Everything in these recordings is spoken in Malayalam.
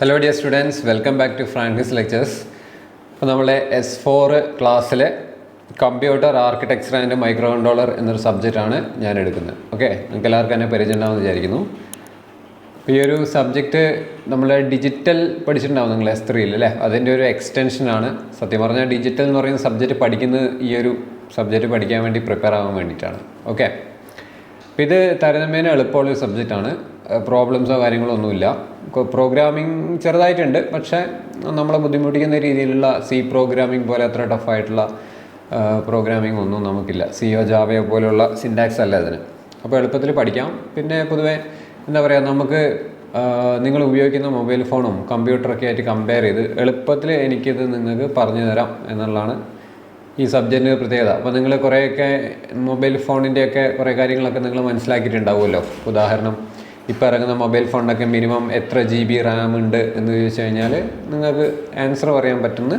Hello dear students, welcome back to Francis lectures. അപ്പോൾ നമ്മളെ S4 ക്ലാസ്സിലെ computer architecture and micro controller എന്നൊരു സബ്ജക്റ്റാണ് ഞാൻ എടുക്കുന്നത്. ഓക്കെ, നിങ്ങൾക്ക് എല്ലാവർക്കും തന്നെ പരിചയം ഉണ്ടാവുമെന്ന് വിചാരിക്കുന്നു. അപ്പോൾ ഈ ഒരു സബ്ജക്റ്റ് നമ്മൾ ഡിജിറ്റൽ പഠിച്ചിട്ടുണ്ടാവും നിങ്ങൾ S3 അല്ലേ? അതിൻ്റെ ഒരു എക്സ്റ്റൻഷനാണ്. സത്യം പറഞ്ഞാൽ ഡിജിറ്റൽ എന്ന് പറയുന്ന സബ്ജക്റ്റ് പഠിക്കുന്നത് ഈ ഒരു സബ്ജക്റ്റ് പഠിക്കാൻ വേണ്ടി പ്രിപ്പയർ ആവാൻ വേണ്ടിയിട്ടാണ്. ഓക്കെ, അപ്പോൾ ഇത് താരതമ്യേന എളുപ്പമുള്ളൊരു സബ്ജക്റ്റാണ്. പ്രോബ്ലംസോ കാര്യങ്ങളോ ഒന്നുമില്ല. പ്രോഗ്രാമിംഗ് ചെറുതായിട്ടുണ്ട്, പക്ഷേ നമ്മളെ ബുദ്ധിമുട്ടിക്കുന്ന രീതിയിലുള്ള C പ്രോഗ്രാമിംഗ് പോലെ അത്ര ടഫായിട്ടുള്ള പ്രോഗ്രാമിംഗ് ഒന്നും നമുക്കില്ല. സിയോ ജാവയോ പോലെയുള്ള സിൻടാക്സ് അല്ല അതിന്. അപ്പോൾ എളുപ്പത്തിൽ പഠിക്കാം. പിന്നെ പൊതുവേ എന്താ പറയുക, നമുക്ക് നിങ്ങൾ ഉപയോഗിക്കുന്ന മൊബൈൽ ഫോണും കമ്പ്യൂട്ടറൊക്കെ ആയിട്ട് കമ്പയർ ചെയ്ത് എളുപ്പത്തിൽ എനിക്കിത് നിങ്ങൾക്ക് പറഞ്ഞു തരാം എന്നുള്ളതാണ് ഈ സബ്ജക്റ്റിൻ്റെ പ്രത്യേകത. അപ്പോൾ നിങ്ങൾ കുറേയൊക്കെ മൊബൈൽ ഫോണിൻ്റെയൊക്കെ കുറേ കാര്യങ്ങളൊക്കെ നിങ്ങൾ മനസ്സിലാക്കിയിട്ടുണ്ടാവുമല്ലോ. ഉദാഹരണം, ഇപ്പോൾ ഇറങ്ങുന്ന മൊബൈൽ ഫോണിനൊക്കെ മിനിമം എത്ര GB RAM ഉണ്ട് എന്ന് ചോദിച്ചു കഴിഞ്ഞാൽ നിങ്ങൾക്ക് ആൻസർ പറയാൻ പറ്റുമെന്ന്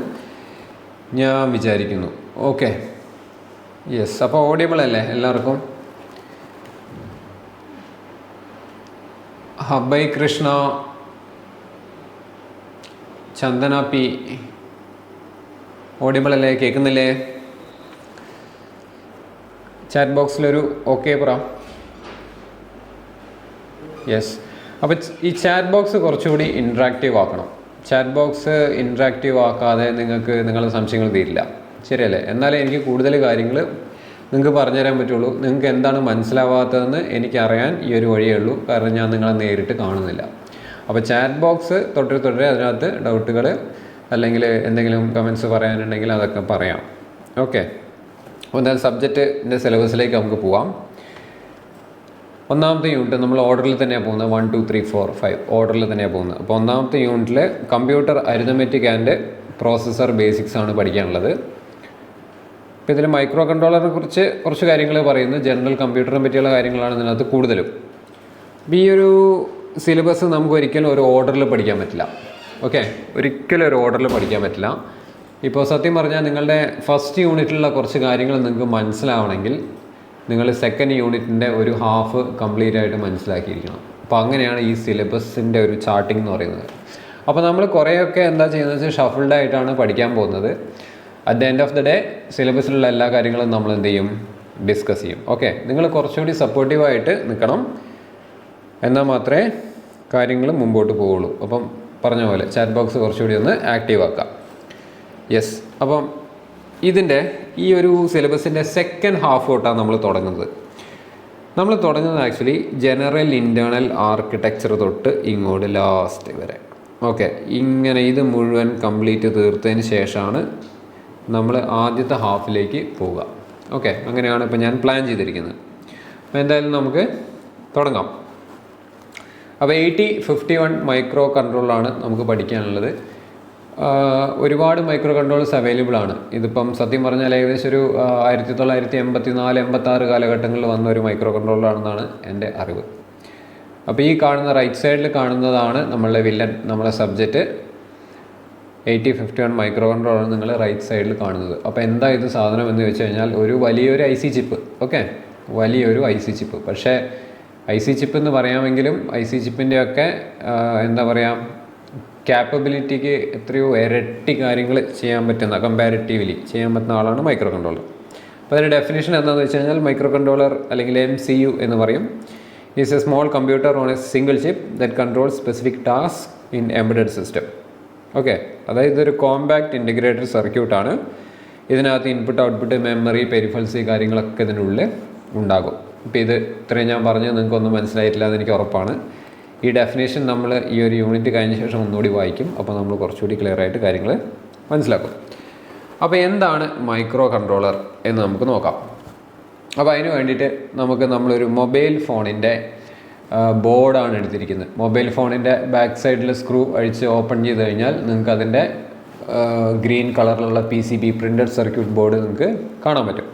ഞാൻ വിചാരിക്കുന്നു. Okay, yes. അപ്പോൾ ഓഡിയബിൾ അല്ലേ എല്ലാവർക്കും? ഹബൈ കൃഷ്ണ, ചന്ദന പി, ഓഡിയബിൾ അല്ലേ? കേൾക്കുന്നില്ലേ? ചാറ്റ് ബോക്സിലൊരു ഓക്കെ പറ. യെസ്. അപ്പോൾ ഈ ചാറ്റ് ബോക്സ് കുറച്ചുകൂടി ഇൻട്രാക്റ്റീവ് ആക്കണം. ചാറ്റ് ബോക്സ് ഇൻട്രാക്റ്റീവ് ആക്കാതെ നിങ്ങൾക്ക് നിങ്ങളുടെ സംശയങ്ങൾ തീരില്ല, ശരിയല്ലേ? എന്നാലേ എനിക്ക് കൂടുതൽ കാര്യങ്ങൾ നിങ്ങൾക്ക് പറഞ്ഞുതരാൻ പറ്റുള്ളൂ. നിങ്ങൾക്ക് എന്താണ് മനസ്സിലാവാത്തതെന്ന് എനിക്കറിയാൻ ഈ ഒരു വഴിയേ ഉള്ളൂ, കാരണം ഞാൻ നിങ്ങളെ നേരിട്ട് കാണുന്നില്ല. അപ്പോൾ ചാറ്റ് ബോക്സ് തൊട്ടേ അതിനകത്ത് ഡൗട്ടുകൾ അല്ലെങ്കിൽ എന്തെങ്കിലും കമൻസ് പറയാനുണ്ടെങ്കിൽ അതൊക്കെ പറയാം. ഓക്കെ, അപ്പോൾ എന്തായാലും സബ്ജക്റ്റിൻ്റെ സിലബസിലേക്ക് നമുക്ക് പോവാം. ഒന്നാമത്തെ യൂണിറ്റ് നമ്മൾ ഓർഡറിൽ തന്നെയാണ് പോകുന്നത്. 1, 2, 3, 4, 5 ഓർഡറിൽ തന്നെയാണ് പോകുന്നത്. അപ്പോൾ ഒന്നാമത്തെ യൂണിറ്റിൽ computer arithmetic and processor basics ആണ് പഠിക്കാനുള്ളത്. അപ്പോൾ ഇതിൽ മൈക്രോ കൺട്രോളറിനെ കുറിച്ച് കുറച്ച് കാര്യങ്ങൾ പറയുന്നത്, ജനറൽ കമ്പ്യൂട്ടറിനെ പറ്റിയുള്ള കാര്യങ്ങളാണ് ഇതിനകത്ത് കൂടുതലും. അപ്പോൾ ഈ ഒരു സിലബസ് നമുക്ക് ഒരിക്കലും ഒരു ഓർഡറിൽ പഠിക്കാൻ പറ്റില്ല. ഓക്കെ, ഒരിക്കലും ഒരു ഓർഡറിൽ പഠിക്കാൻ പറ്റില്ല. ഇപ്പോൾ സത്യം പറഞ്ഞാൽ നിങ്ങളുടെ ഫസ്റ്റ് യൂണിറ്റിലുള്ള കുറച്ച് കാര്യങ്ങൾ നിങ്ങൾക്ക് മനസ്സിലാവണമെങ്കിൽ നിങ്ങൾ സെക്കൻഡ് യൂണിറ്റിൻ്റെ ഒരു ഹാഫ് കംപ്ലീറ്റ് ആയിട്ട് മനസ്സിലാക്കിയിരിക്കണം. അപ്പോൾ അങ്ങനെയാണ് ഈ സിലബസിൻ്റെ ഒരു ചാർട്ടിംഗ് എന്ന് പറയുന്നത്. അപ്പോൾ നമ്മൾ കുറേയൊക്കെ എന്താ ചെയ്യുന്നത് വെച്ചാൽ ഷഫിൾഡ് ആയിട്ടാണ് പഠിക്കാൻ പോകുന്നത്. At the end of the day സിലബസിലുള്ള എല്ലാ കാര്യങ്ങളും നമ്മൾ എന്ത് ചെയ്യും? ഡിസ്കസ് ചെയ്യും. ഓക്കെ, നിങ്ങൾ കുറച്ചുകൂടി സപ്പോർട്ടീവായിട്ട് നിൽക്കണം, എന്നാൽ മാത്രമേ കാര്യങ്ങൾ മുമ്പോട്ട് പോവുള്ളൂ. അപ്പം പറഞ്ഞ പോലെ ചാറ്റ് ബോക്സ് കുറച്ചുകൂടി ഒന്ന് ആക്റ്റീവ് ആക്കാം. യെസ്. അപ്പം ഇതിൻ്റെ ഈ ഒരു സിലബസിൻ്റെ സെക്കൻഡ് ഹാഫ് തൊട്ടാണ് നമ്മൾ തുടങ്ങുന്നത്. നമ്മൾ തുടങ്ങുന്നത് ആക്ച്വലി ജനറൽ ഇൻറ്റേർണൽ ആർക്കിടെക്ചർ തൊട്ട് ഇങ്ങോട്ട് ലാസ്റ്റ് വരെ. ഓക്കെ, ഇങ്ങനെ ഇത് മുഴുവൻ കംപ്ലീറ്റ് തീർത്തതിന് ശേഷമാണ് നമ്മൾ ആദ്യത്തെ ഹാഫിലേക്ക് പോവുക. ഓക്കെ, അങ്ങനെയാണ് ഇപ്പോൾ ഞാൻ പ്ലാൻ ചെയ്തിരിക്കുന്നത്. അപ്പോൾ എന്തായാലും നമുക്ക് തുടങ്ങാം. അപ്പോൾ 8051 മൈക്രോ കൺട്രോളാണ് നമുക്ക് പഠിക്കാനുള്ളത്. ഒരുപാട് മൈക്രോ കൺട്രോളേഴ്സ് അവൈലബിൾ ആണ്. ഇതിപ്പം സത്യം പറഞ്ഞാൽ ഏകദേശം ഒരു 1984-86 കാലഘട്ടങ്ങളിൽ വന്ന ഒരു മൈക്രോ കൺട്രോളറാണെന്നാണ് എൻ്റെ അറിവ്. അപ്പോൾ ഈ കാണുന്ന റൈറ്റ് സൈഡിൽ കാണുന്നതാണ് നമ്മളുടെ വില്ലൻ, നമ്മളെ സബ്ജക്റ്റ് 8051 മൈക്രോ കൺട്രോളറാണ് നിങ്ങൾ റൈറ്റ് സൈഡിൽ കാണുന്നത്. അപ്പോൾ എന്താ ഇത് സാധനം എന്ന് വെച്ച് കഴിഞ്ഞാൽ ഒരു വലിയൊരു IC ചിപ്പ്. ഓക്കെ, വലിയൊരു IC ചിപ്പ്. പക്ഷേ IC ചിപ്പ് എന്ന് പറയാമെങ്കിലും IC ചിപ്പിൻ്റെയൊക്കെ എന്താ പറയുക, ക്യാപ്പബിലിറ്റിക്ക് എത്രയോ ഇരട്ടി കാര്യങ്ങൾ ചെയ്യാൻ പറ്റുന്ന, കമ്പാരിറ്റീവ്ലി ചെയ്യാൻ പറ്റുന്ന ആളാണ് മൈക്രോ കൺട്രോളർ. അപ്പോൾ അതിൻ്റെ ഡെഫിനേഷൻ എന്താണെന്ന് വെച്ച് കഴിഞ്ഞാൽ മൈക്രോ കൺട്രോളർ അല്ലെങ്കിൽ MCU എന്ന് പറയും. Is A small computer on A single chip that control specific task in embedded system. Okay, അതായത് ഇതൊരു കോമ്പാക്ട് ഇൻറ്റഗ്രേറ്റഡ് സർക്യൂട്ടാണ്. ഇതിനകത്ത് ഇൻപുട്ട്, ഔട്ട്പുട്ട്, മെമ്മറി, പെരിഫൽസ് കാര്യങ്ങളൊക്കെ ഇതിനുള്ളിൽ ഉണ്ടാകും. ഇപ്പോൾ ഇത് ഇത്രയും ഞാൻ പറഞ്ഞത് നിങ്ങൾക്കൊന്നും മനസ്സിലായിട്ടില്ല എന്ന് എനിക്ക് ഉറപ്പാണ്. ഈ ഡെഫിനേഷൻ നമ്മൾ ഈ ഒരു യൂണിറ്റ് കഴിഞ്ഞ ശേഷം ഒന്നുകൂടി വായിക്കും. അപ്പോൾ നമ്മൾ കുറച്ചുകൂടി ക്ലിയർ ആയിട്ട് കാര്യങ്ങൾ മനസ്സിലാക്കും. അപ്പോൾ എന്താണ് മൈക്രോ കൺട്രോളർ എന്ന് നമുക്ക് നോക്കാം. അപ്പോൾ അതിന് വേണ്ടിയിട്ട് നമ്മളൊരു മൊബൈൽ ഫോണിൻ്റെ ബോർഡാണ് എടുത്തിരിക്കുന്നത്. മൊബൈൽ ഫോണിൻ്റെ ബാക്ക് സൈഡിൽ സ്ക്രൂ അഴിച്ച് ഓപ്പൺ ചെയ്ത് കഴിഞ്ഞാൽ നിങ്ങൾക്ക് അതിൻ്റെ ഗ്രീൻ കളറിലുള്ള PCB പ്രിൻറ്റഡ് സർക്യൂട്ട് ബോർഡ് നിങ്ങൾക്ക് കാണാൻ പറ്റും.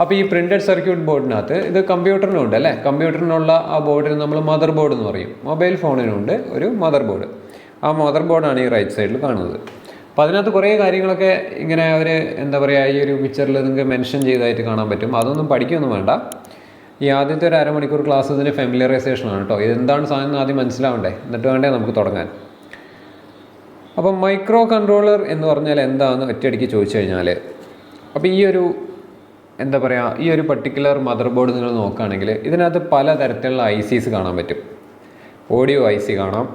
അപ്പോൾ ഈ പ്രിൻറ്റഡ് സർക്യൂട്ട് ബോർഡിനകത്ത് ഇത് കമ്പ്യൂട്ടറിനുണ്ട് അല്ലേ? കമ്പ്യൂട്ടറിനുള്ള ആ ബോർഡിന് നമ്മൾ മദർ ബോർഡ് എന്ന് പറയും. മൊബൈൽ ഫോണിനുണ്ട് ഒരു മദർ ബോർഡ്. ആ മദർ ബോർഡാണ് ഈ റൈറ്റ് സൈഡിൽ കാണുന്നത്. അപ്പോൾ അതിനകത്ത് കുറേ കാര്യങ്ങളൊക്കെ ഇങ്ങനെ അവർ എന്താ പറയുക, ഈ ഒരു പിക്ചറിൽ നിങ്ങൾക്ക് മെൻഷൻ ചെയ്തതായിട്ട് കാണാൻ പറ്റും. അതൊന്നും പഠിക്കുകയൊന്നും വേണ്ട. ഈ ആദ്യത്തെ ഒരു അരമണിക്കൂർ ക്ലാസ് ഇതിന് ഫെമിലിയറൈസേഷൻ ആണ് കേട്ടോ. ഇതെന്താണ് സാധനം ആദ്യം മനസ്സിലാവണ്ടേ, എന്നിട്ട് വേണ്ടേ നമുക്ക് തുടങ്ങാൻ. അപ്പം മൈക്രോ കൺട്രോളർ എന്ന് പറഞ്ഞാൽ എന്താണെന്ന് ഒറ്റയടിക്ക് ചോദിച്ചു കഴിഞ്ഞാൽ, അപ്പോൾ ഈ ഒരു എന്താ പറയുക, ഈ ഒരു പർട്ടിക്കുലർ മദർ ബോർഡ് നിങ്ങൾ നോക്കുകയാണെങ്കിൽ ഇതിനകത്ത് പലതരത്തിലുള്ള ICs കാണാൻ പറ്റും. ഓഡിയോ IC കാണാം,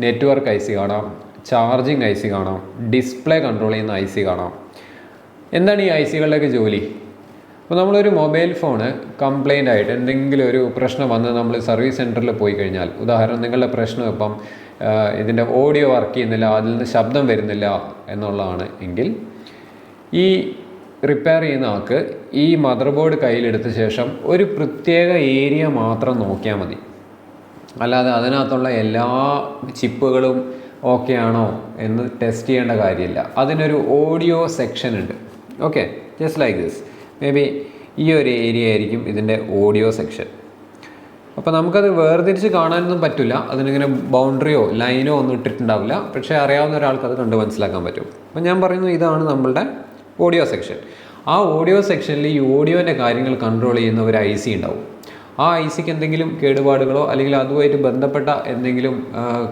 നെറ്റ്വർക്ക് IC കാണാം, ചാർജിങ് IC കാണാം, ഡിസ്പ്ലേ കൺട്രോൾ ചെയ്യുന്ന IC കാണാം. എന്താണ് ഈ ICകളുടെയൊക്കെ ജോലി? അപ്പോൾ നമ്മളൊരു മൊബൈൽ ഫോണ് കംപ്ലൈൻ്റ് ആയിട്ട് എന്തെങ്കിലും ഒരു പ്രശ്നം വന്ന് നമ്മൾ സർവീസ് സെൻറ്ററിൽ പോയി കഴിഞ്ഞാൽ, ഉദാഹരണം നിങ്ങളുടെ പ്രശ്നം ഇപ്പം ഇതിൻ്റെ ഓഡിയോ വർക്ക് ചെയ്യുന്നില്ല, അതിൽ നിന്ന് ശബ്ദം വരുന്നില്ല എന്നുള്ളതാണ് എങ്കിൽ ഈ റിപ്പയർ ചെയ്യുന്ന ആൾക്ക് ഈ മദർ ബോർഡ് കയ്യിലെടുത്ത ശേഷം ഒരു പ്രത്യേക ഏരിയ മാത്രം നോക്കിയാൽ മതി. അല്ലാതെ അതിനകത്തുള്ള എല്ലാ ചിപ്പുകളും ഓക്കെ ആണോ എന്ന് ടെസ്റ്റ് ചെയ്യേണ്ട കാര്യമില്ല. അതിനൊരു ഓഡിയോ സെക്ഷൻ ഉണ്ട്. Okay, just like this. May be ഈ ഒരു ഏരിയ ആയിരിക്കും ഇതിൻ്റെ ഓഡിയോ സെക്ഷൻ. അപ്പോൾ നമുക്കത് വേർതിരിച്ച് കാണാനൊന്നും പറ്റില്ല, അതിനിങ്ങനെ ബൗണ്ടറിയോ ലൈനോ ഒന്നും ഇട്ടിട്ടുണ്ടാവില്ല. പക്ഷേ അറിയാവുന്ന ഒരാൾക്ക് അത് കണ്ട് മനസ്സിലാക്കാൻ പറ്റും. അപ്പോൾ ഞാൻ പറയുന്നു, ഇതാണ് നമ്മളുടെ ഓഡിയോ സെക്ഷൻ. ആ ഓഡിയോ സെക്ഷനിൽ ഈ ഓഡിയോൻ്റെ കാര്യങ്ങൾ കൺട്രോൾ ചെയ്യുന്ന ഒരു IC ഉണ്ടാവും. ആ ICക്ക് എന്തെങ്കിലും കേടുപാടുകളോ അല്ലെങ്കിൽ അതുമായിട്ട് ബന്ധപ്പെട്ട എന്തെങ്കിലും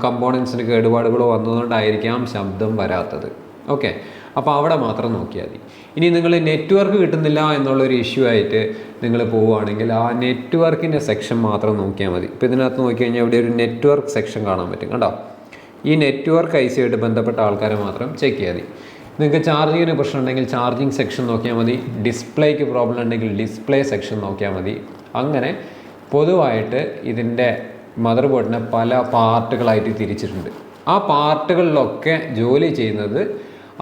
കമ്പോണൻസിന് കേടുപാടുകളോ വന്നതുകൊണ്ടായിരിക്കാം ശബ്ദം വരാത്തത്. ഓക്കെ, അപ്പോൾ അവിടെ മാത്രം നോക്കിയാൽ മതി. ഇനി നിങ്ങൾ നെറ്റ്വർക്ക് കിട്ടുന്നില്ല എന്നുള്ളൊരു ഇഷ്യൂ ആയിട്ട് നിങ്ങൾ പോവുകയാണെങ്കിൽ ആ നെറ്റ്വർക്കിൻ്റെ സെക്ഷൻ മാത്രം നോക്കിയാൽ മതി. ഇപ്പോൾ ഇതിനകത്ത് നോക്കിക്കഴിഞ്ഞാൽ ഇവിടെ ഒരു നെറ്റ്വർക്ക് സെക്ഷൻ കാണാൻ പറ്റും, കണ്ടോ? ഈ നെറ്റ്വർക്ക് IC ആയിട്ട് ബന്ധപ്പെട്ട ആൾക്കാരെ മാത്രം ചെക്ക് ചെയ്യാൽ മതി. നിങ്ങൾക്ക് ചാർജിങ്ങിന് പ്രശ്നം ഉണ്ടെങ്കിൽ ചാർജിങ് സെക്ഷൻ നോക്കിയാൽ മതി. ഡിസ്പ്ലേക്ക് പ്രോബ്ലം ഉണ്ടെങ്കിൽ ഡിസ്പ്ലേ സെക്ഷൻ നോക്കിയാൽ മതി. അങ്ങനെ പൊതുവായിട്ട് ഇതിൻ്റെ മദർ ബോർഡിനെ പല പാർട്ടുകളായിട്ട് തിരിച്ചിട്ടുണ്ട്. ആ പാർട്ടുകളിലൊക്കെ ജോലി ചെയ്യുന്നത്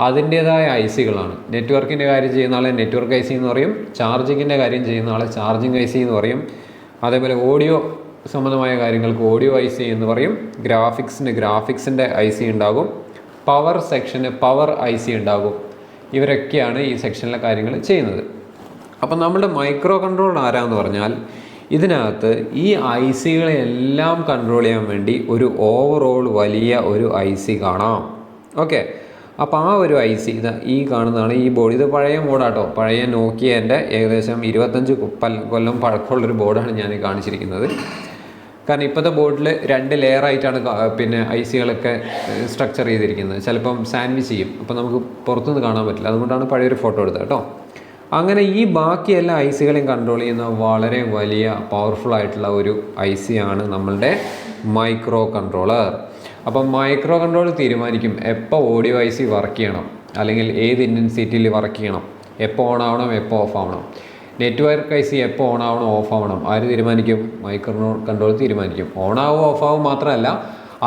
അതിൻ്റേതായ ICകളാണ്. നെറ്റ്വർക്കിൻ്റെ കാര്യം ചെയ്യുന്ന ആളെ നെറ്റ്വർക്ക് IC എന്ന് പറയും, ചാർജിങ്ങിൻ്റെ കാര്യം ചെയ്യുന്ന ആളെ ചാർജിങ് IC എന്ന് പറയും, അതേപോലെ ഓഡിയോ സംബന്ധമായ കാര്യങ്ങൾക്ക് ഓഡിയോ IC എന്ന് പറയും, ഗ്രാഫിക്സിൻ്റെ IC ഉണ്ടാകും, പവർ സെക്ഷന് പവർ IC ഉണ്ടാകും. ഇവരൊക്കെയാണ് ഈ സെക്ഷനിലെ കാര്യങ്ങൾ ചെയ്യുന്നത്. അപ്പം നമ്മുടെ മൈക്രോ കൺട്രോളർ ആരാന്ന് പറഞ്ഞാൽ, ഇതിനകത്ത് ഈ ICകളെല്ലാം കൺട്രോൾ ചെയ്യാൻ വേണ്ടി ഒരു ഓവറോൾ വലിയ ഒരു IC കാണാം. ഓക്കെ, അപ്പോൾ ആ ഒരു IC ഇത് ഈ കാണുന്നതാണ് ഈ ബോർഡ്. ഇത് പഴയ ബോർഡാട്ടോ, പഴയ നോക്കിയേൻ്റെ ഏകദേശം 25 കൊല്ലം പഴക്കമുള്ളൊരു ബോർഡാണ് ഞാൻ കാണിച്ചിരിക്കുന്നത്. കാരണം ഇപ്പോഴത്തെ ബോർഡിൽ 2 ലെയറായിട്ടാണ് പിന്നെ ICകളൊക്കെ സ്ട്രക്ചർ ചെയ്തിരിക്കുന്നത്. ചിലപ്പം സാൻഡ്വിച്ച് ചെയ്യും, അപ്പോൾ നമുക്ക് പുറത്തുനിന്ന് കാണാൻ പറ്റില്ല. അതുകൊണ്ടാണ് പഴയൊരു ഫോട്ടോ എടുത്തത് കേട്ടോ. അങ്ങനെ ഈ ബാക്കി എല്ലാ ICകളെയും കൺട്രോൾ ചെയ്യുന്ന വളരെ വലിയ പവർഫുൾ ആയിട്ടുള്ള ഒരു IC ആണ് നമ്മളുടെ മൈക്രോ കൺട്രോളർ. അപ്പം മൈക്രോ കൺട്രോളർ തീരുമാനിക്കും എപ്പോൾ ഓഡിയോ IC വർക്ക് ചെയ്യണം, അല്ലെങ്കിൽ ഏത് ഇൻറ്റൻസിറ്റിയിൽ വർക്ക് ചെയ്യണം, എപ്പോൾ ഓൺ ആവണം, എപ്പോൾ ഓഫ് ആവണം. നെറ്റ്വർക്ക് IC എപ്പോൾ ഓൺ ആവണം, ഓഫ് ആവണം, ആര് തീരുമാനിക്കും? മൈക്രോ കൺട്രോളർ തീരുമാനിക്കും. ഓൺ ആവും ഓഫ് ആവും മാത്രമല്ല,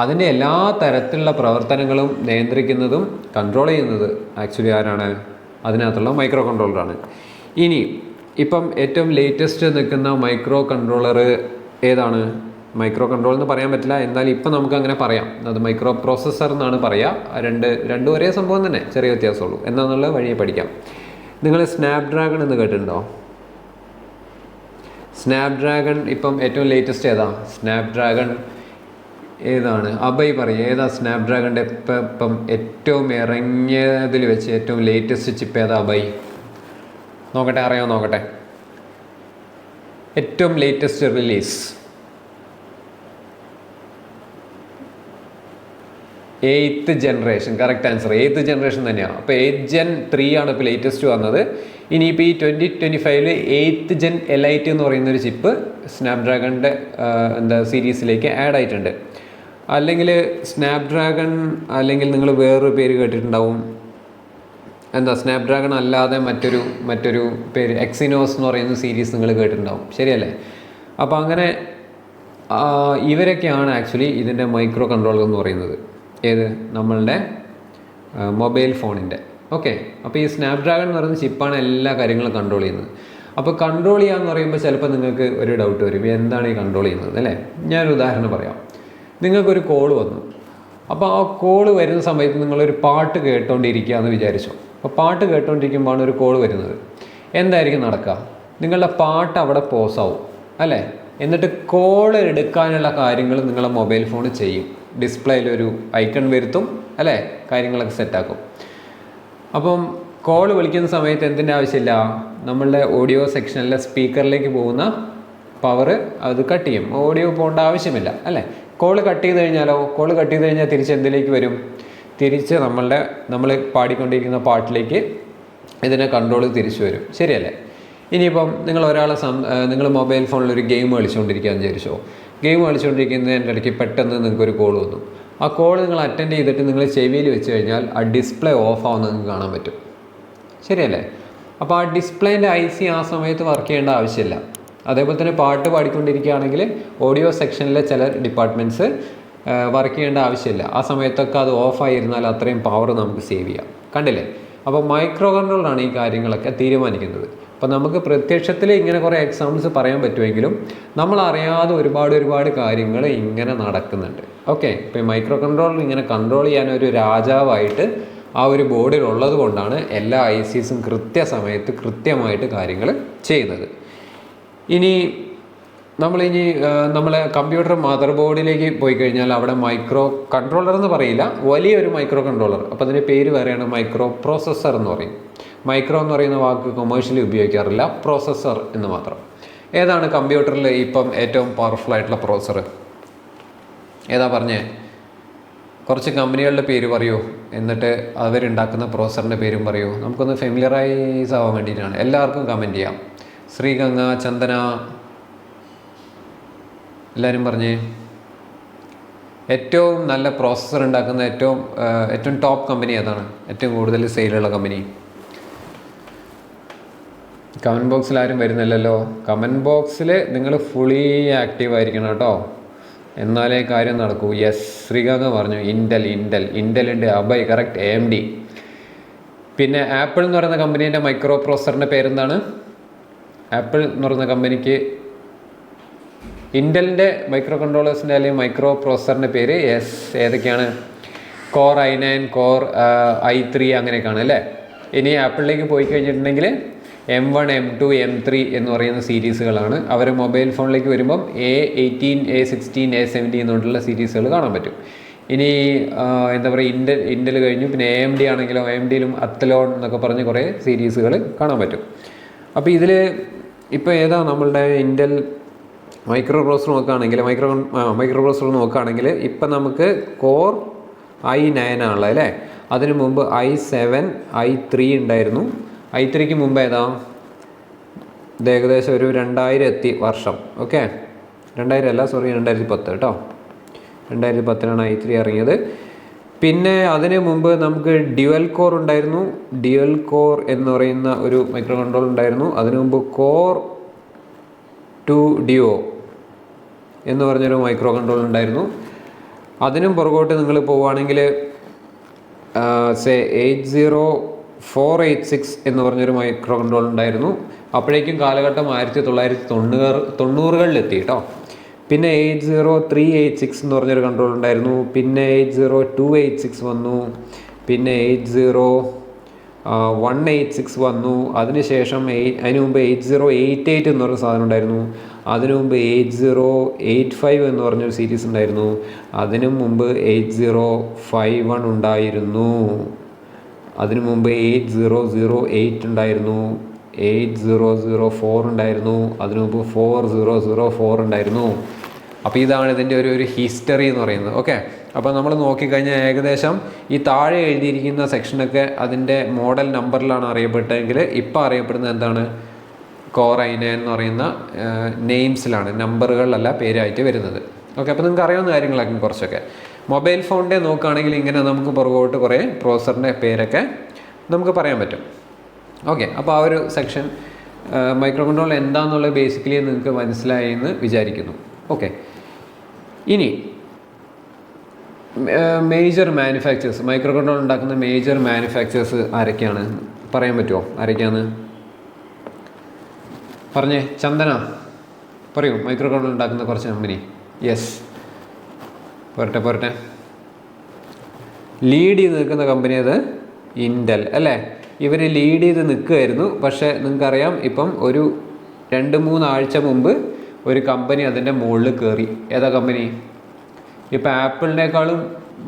അതിൻ്റെ എല്ലാ തരത്തിലുള്ള പ്രവർത്തനങ്ങളും നിയന്ത്രിക്കുന്നതും കൺട്രോൾ ചെയ്യുന്നത് ആക്ച്വലി ആരാണ്? അതിനകത്തുള്ള മൈക്രോ കൺട്രോളറാണ്. ഇനി ഇപ്പം ഏറ്റവും ലേറ്റസ്റ്റ് നിൽക്കുന്ന മൈക്രോ കൺട്രോളർ ഏതാണ്? മൈക്രോ കൺട്രോൾ എന്ന് പറയാൻ പറ്റില്ല, എന്നാലും ഇപ്പം നമുക്ക് അങ്ങനെ പറയാം. അത് മൈക്രോ പ്രോസസ്സർ എന്നാണ് പറയുക. രണ്ടും ഒരേ സംഭവം തന്നെ, ചെറിയ വ്യത്യാസമുള്ളൂ. എന്താണെന്നുള്ള വഴിയെ പഠിക്കാം. നിങ്ങൾ സ്നാപ്ഡ്രാഗൺ എന്ന് കേട്ടിട്ടുണ്ടോ? സ്നാപ്ഡ്രാഗൺ ഇപ്പം ഏറ്റവും ലേറ്റസ്റ്റ് ഏതാ? സ്നാപ്ഡ്രാഗൺ ഏതാണ്? അബൈ പറയും, ഏതാ സ്നാപ്ഡ്രാഗണിൻ്റെ ഇപ്പം ഏറ്റവും ഇറങ്ങിയതിൽ വെച്ച് ഏറ്റവും ലേറ്റസ്റ്റ് ചിപ്പ് ഏതാ? അബൈ നോക്കട്ടെ, അറിയാമോ നോക്കട്ടെ. ഏറ്റവും latest release 8th generation. Correct answer 8th generation തന്നെയാണ്. അപ്പോൾ 8th Gen 3 ആണ് ഇപ്പോൾ ലേറ്റസ്റ്റ് വന്നത്. ഇനിയിപ്പോൾ ഈ 2025 8th Gen Elite എന്ന് പറയുന്നൊരു ചിപ്പ് സ്നാപ്ഡ്രാഗണിൻ്റെ സീരീസിലേക്ക് ആഡ് ആയിട്ടുണ്ട്. അല്ലെങ്കിൽ സ്നാപ്ഡ്രാഗൺ അല്ലെങ്കിൽ നിങ്ങൾ വേറൊരു പേര് കേട്ടിട്ടുണ്ടാവും. സ്നാപ്ഡ്രാഗൺ അല്ലാതെ മറ്റൊരു പേര് എക്സിനോസ് എന്ന് പറയുന്ന സീരീസ് നിങ്ങൾ കേട്ടിട്ടുണ്ടാവും, ശരിയല്ലേ? അപ്പോൾ അങ്ങനെ ഇവരൊക്കെയാണ് ആക്ച്വലി ഇതിൻ്റെ മൈക്രോ കൺട്രോളർ എന്ന് പറയുന്നത്. ഏത്? നമ്മളുടെ മൊബൈൽ ഫോണിൻ്റെ. ഓക്കെ, അപ്പോൾ ഈ സ്നാപ്ഡ്രാഗൺ എന്ന് പറയുന്ന ചിപ്പാണ് എല്ലാ കാര്യങ്ങളും കൺട്രോൾ ചെയ്യുന്നത്. അപ്പോൾ കൺട്രോൾ ചെയ്യാമെന്ന് പറയുമ്പോൾ ചിലപ്പോൾ നിങ്ങൾക്ക് ഒരു ഡൗട്ട് വരും, എന്താണ് ഈ കൺട്രോൾ ചെയ്യുന്നത് അല്ലേ? ഞാനൊരു ഉദാഹരണം പറയാം. നിങ്ങൾക്കൊരു കോൾ വന്നു. അപ്പോൾ ആ കോൾ വരുന്ന സമയത്ത് നിങ്ങളൊരു പാട്ട് കേട്ടോണ്ടിരിക്കുക എന്ന് വിചാരിച്ചോ. അപ്പോൾ പാട്ട് കേട്ടോണ്ടിരിക്കുമ്പോഴാണ് ഒരു കോൾ വരുന്നത്. എന്തായിരിക്കും നടക്കുക? നിങ്ങളുടെ പാട്ട് അവിടെ പോസാവും അല്ലേ? എന്നിട്ട് കോൾ എടുക്കാനുള്ള കാര്യങ്ങൾ നിങ്ങളുടെ മൊബൈൽ ഫോൺ ചെയ്യും. ഡിസ്പ്ലേയിലൊരു ഐക്കൺ വരുത്തും അല്ലേ? കാര്യങ്ങളൊക്കെ സെറ്റാക്കും. അപ്പം കോൾ വിളിക്കുന്ന സമയത്ത് എന്തിൻ്റെ ആവശ്യമില്ല? നമ്മളുടെ ഓഡിയോ സെക്ഷനിലെ സ്പീക്കറിലേക്ക് പോകുന്ന പവർ അത് കട്ട് ചെയ്യും. ഓഡിയോ പോകേണ്ട ആവശ്യമില്ല അല്ലേ? കോൾ കട്ട് ചെയ്ത് കഴിഞ്ഞാലോ? കോൾ കട്ട് ചെയ്ത് കഴിഞ്ഞാൽ തിരിച്ച് എന്തിലേക്ക് വരും? തിരിച്ച് നമ്മൾ പാടിക്കൊണ്ടിരിക്കുന്ന പാട്ടിലേക്ക് ഇതിനെ കൺട്രോൾ തിരിച്ചു വരും. ശരിയല്ലേ? ഇനിയിപ്പം നിങ്ങൾ മൊബൈൽ ഫോണിൽ ഒരു ഗെയിം കളിച്ചുകൊണ്ടിരിക്കുകയെന്ന് വിചാരിച്ചോ. ഗെയിം കളിച്ചുകൊണ്ടിരിക്കുന്നതിൻ്റെ ഇടയ്ക്ക് പെട്ടെന്ന് നിങ്ങൾക്കൊരു കോൾ വന്നു. ആ കോൾ നിങ്ങൾ അറ്റൻഡ് ചെയ്തിട്ട് നിങ്ങൾ ചെവിയിൽ വെച്ച് കഴിഞ്ഞാൽ ആ ഡിസ്പ്ലേ ഓഫ് ആവുന്ന നിങ്ങൾക്ക് കാണാൻ പറ്റും. ശരിയല്ലേ? അപ്പോൾ ആ ഡിസ്പ്ലേൻ്റെ IC ആ സമയത്ത് വർക്ക് ചെയ്യേണ്ട ആവശ്യമില്ല. അതേപോലെ തന്നെ പാട്ട് പാടിക്കൊണ്ടിരിക്കുകയാണെങ്കിൽ ഓഡിയോ സെക്ഷനിലെ ചില ഡിപ്പാർട്ട്മെൻറ്റ്സ് വർക്ക് ചെയ്യേണ്ട ആവശ്യമില്ല. ആ സമയത്തൊക്കെ അത് ഓഫായിരുന്നാൽ അത്രയും പവർ നമുക്ക് സേവ് ചെയ്യാം. കണ്ടില്ലേ? അപ്പോൾ മൈക്രോ കൺട്രോളറാണ് ഈ കാര്യങ്ങളൊക്കെ തീരുമാനിക്കുന്നത്. അപ്പോൾ നമുക്ക് പ്രത്യക്ഷത്തിൽ ഇങ്ങനെ കുറേ എക്സാമ്പിൾസ് പറയാൻ പറ്റുമെങ്കിലും നമ്മളറിയാതെ ഒരുപാട് കാര്യങ്ങൾ ഇങ്ങനെ നടക്കുന്നുണ്ട്. ഓക്കെ, ഇപ്പോൾ മൈക്രോ കൺട്രോളർ ഇങ്ങനെ കൺട്രോൾ ചെയ്യാൻ ഒരു രാജാവായിട്ട് ആ ഒരു ബോർഡിൽ ഉള്ളത് കൊണ്ടാണ് എല്ലാ ICസും കൃത്യസമയത്ത് കൃത്യമായിട്ട് കാര്യങ്ങൾ ചെയ്യുന്നത്. നമ്മളെ കമ്പ്യൂട്ടർ മദർ ബോർഡിലേക്ക് പോയി കഴിഞ്ഞാൽ അവിടെ മൈക്രോ കൺട്രോളർ എന്ന് പറയില്ല, വലിയൊരു മൈക്രോ കൺട്രോളർ. അപ്പോൾ അതിൻ്റെ പേര് പറയുകയാണ് മൈക്രോ പ്രോസസ്സർ എന്ന് പറയും. മൈക്രോ എന്ന് പറയുന്ന വാക്ക് കൊമേഴ്ഷ്യലി ഉപയോഗിക്കാറില്ല, പ്രോസസ്സർ എന്ന് മാത്രം. ഏതാണ് കമ്പ്യൂട്ടറിൽ ഇപ്പം ഏറ്റവും പവർഫുൾ ആയിട്ടുള്ള പ്രോസസ്സർ? ഏതാ പറഞ്ഞേ? കുറച്ച് കമ്പനികളുടെ പേര് പറയൂ, എന്നിട്ട് അവരുണ്ടാക്കുന്ന പ്രോസസ്സറിൻ്റെ പേരും പറയൂ. നമുക്കൊന്ന് ഫെമിലിയറൈസ് ആവാൻ വേണ്ടിയിട്ടാണ്. എല്ലാവർക്കും കമൻറ്റ് ചെയ്യാം. ശ്രീഗംഗ, ചന്ദന, എല്ലാവരും പറഞ്ഞേ. ഏറ്റവും നല്ല പ്രോസസ്സർ ഉണ്ടാക്കുന്ന ഏറ്റവും ടോപ്പ് കമ്പനി ഏതാണ്? ഏറ്റവും കൂടുതൽ സെയിലുള്ള കമ്പനി? കമൻറ്റ് ബോക്സിൽ ആരും വരുന്നില്ലല്ലോ. കമൻറ്റ് ബോക്സിൽ നിങ്ങൾ ഫുള്ളി ആക്റ്റീവ് ആയിരിക്കണം കേട്ടോ, എന്നാലേ കാര്യം നടക്കൂ. യെസ്, ശ്രീഗംഗ പറഞ്ഞു ഇൻറ്റൽ ഉണ്ട്. അബൈ കറക്റ്റ്. AMD. പിന്നെ ആപ്പിൾ എന്ന് പറയുന്ന കമ്പനീൻ്റെ മൈക്രോ പ്രോസസ്സറിൻ്റെ പേരെന്താണ്? ആപ്പിൾ എന്ന് പറയുന്ന കമ്പനിക്ക് ഇൻറ്റലിൻ്റെ മൈക്രോ കൺട്രോളേഴ്സിൻ്റെ അല്ലെങ്കിൽ മൈക്രോ പ്രോസസ്സറിൻ്റെ പേര് ഏതൊക്കെയാണ്? Core i9, Core i3 അങ്ങനെയൊക്കെയാണ് അല്ലേ. ഇനി ആപ്പിളിലേക്ക് പോയി കഴിഞ്ഞിട്ടുണ്ടെങ്കിൽ M1, M2, M3 എന്ന് പറയുന്ന സീരീസുകളാണ്. അവർ മൊബൈൽ ഫോണിലേക്ക് വരുമ്പം A18, A16, A17 എന്നുള്ള സീരീസുകൾ കാണാൻ പറ്റും. ഇനി എന്താ പറയുക, ഇൻറ്റൽ കഴിഞ്ഞു. പിന്നെ AMD ആണെങ്കിലോ AMDയിലും അത്തലോൺ എന്നൊക്കെ പറഞ്ഞ് കുറേ സീരീസുകൾ കാണാൻ പറ്റും. അപ്പോൾ ഇതിൽ ഇപ്പോൾ ഏതാ നമ്മളുടെ ഇൻറ്റൽ മൈക്രോ പ്രോസസ്സർ നോക്കുകയാണെങ്കിൽ ഇപ്പം നമുക്ക് Core i9 ആണുള്ളത് അല്ലേ. അതിന് മുമ്പ് i7, i3 ഉണ്ടായിരുന്നു. i3ക്ക് മുമ്പ് ഏതാ? ഇത് ഏകദേശം ഒരു 2000 വർഷം. ഓക്കെ, 2010 കേട്ടോ. 2010 i3 ഇറങ്ങിയത്. പിന്നെ അതിന് മുമ്പ് നമുക്ക് ഡ്യുവൽ കോർ ഉണ്ടായിരുന്നു. ഡ്യുവൽ കോർ എന്ന് പറയുന്ന ഒരു മൈക്രോ കൺട്രോളർ ഉണ്ടായിരുന്നു. അതിനു മുമ്പ് Core 2 Duo എന്ന് പറഞ്ഞൊരു മൈക്രോ കൺട്രോളർ ഉണ്ടായിരുന്നു. അതിനും പുറകോട്ട് നിങ്ങൾ പോവുകയാണെങ്കിൽ 80486 എന്ന് പറഞ്ഞൊരു മൈക്രോ കൺട്രോളർ ഉണ്ടായിരുന്നു. അപ്പോഴേക്കും കാലഘട്ടം 1990കളിലെത്തി കേട്ടോ. പിന്നെ 80386 എന്ന് പറഞ്ഞൊരു കൺട്രോളർ ഉണ്ടായിരുന്നു. പിന്നെ 80286 വന്നു. പിന്നെ 80186 വന്നു. അതിനുശേഷം അതിന് മുമ്പ് 8088 എന്ന് പറഞ്ഞ സാധനം ഉണ്ടായിരുന്നു. അതിനു മുമ്പ് 8085 എന്ന് പറഞ്ഞൊരു സീരീസ് ഉണ്ടായിരുന്നു. അതിനു മുമ്പ് 8051 ഉണ്ടായിരുന്നു. അതിനു മുമ്പ് 8008 ഉണ്ടായിരുന്നു. 8004 ഉണ്ടായിരുന്നു. അതിനു മുമ്പ് 4004 ഉണ്ടായിരുന്നു. അപ്പോൾ ഇതാണ് ഇതിൻ്റെ ഒരു ഹിസ്റ്ററി എന്ന് പറയുന്നത്. ഓക്കെ, അപ്പോൾ നമ്മൾ നോക്കിക്കഴിഞ്ഞാൽ ഏകദേശം ഈ താഴെ എഴുതിയിരിക്കുന്ന സെക്ഷനൊക്കെ അതിൻ്റെ മോഡൽ നമ്പറിലാണ് അറിയപ്പെട്ടെങ്കിൽ ഇപ്പോൾ അറിയപ്പെടുന്നത് എന്താണ്? Core i9 എന്ന് പറയുന്ന നെയിംസിലാണ്, നമ്പറുകളല്ല പേരായിട്ട് വരുന്നത്. ഓക്കെ, അപ്പോൾ നിങ്ങൾക്ക് അറിയാവുന്ന കാര്യങ്ങളൊക്കെ കുറച്ചൊക്കെ. മൊബൈൽ ഫോണിൻ്റെ നോക്കുകയാണെങ്കിൽ ഇങ്ങനെ നമുക്ക് പുറകോട്ട് കുറേ പ്രോസസ്സറിൻ്റെ പേരൊക്കെ നമുക്ക് പറയാൻ പറ്റും. ഓക്കെ, അപ്പോൾ ആ ഒരു സെക്ഷൻ മൈക്രോ കൺട്രോളർ എന്താണെന്നുള്ളത് ബേസിക്കലി നിങ്ങൾക്ക് മനസ്സിലായി എന്ന് വിചാരിക്കുന്നു. ഓക്കെ, ഇനി മേജർ മാനുഫാക്ചേഴ്സ്, മൈക്രോ കൺട്രോളർ ഉണ്ടാക്കുന്ന മേജർ മാനുഫാക്ചേഴ്സ് ആരൊക്കെയാണ് പറയാൻ പറ്റുമോ? ആരൊക്കെയാണ് പറഞ്ഞേ? ചന്ദന പറയൂ, മൈക്രോ കൺട്രോളർ ഉണ്ടാക്കുന്ന കുറച്ച് കമ്പനി. യെസ്, പോരട്ടെ. ലീഡ് ചെയ്ത് നിൽക്കുന്ന കമ്പനി അത് ഇൻറ്റൽ അല്ലേ. ഇവർ ലീഡ് ചെയ്ത് നിൽക്കുമായിരുന്നു. പക്ഷേ നിങ്ങൾക്കറിയാം, ഇപ്പം ഒരു 2-3 ആഴ്ച മുമ്പ് ഒരു കമ്പനി അതിൻ്റെ മുകളിൽ കയറി. ഏതാ കമ്പനി? ഇപ്പോൾ ആപ്പിളിനേക്കാളും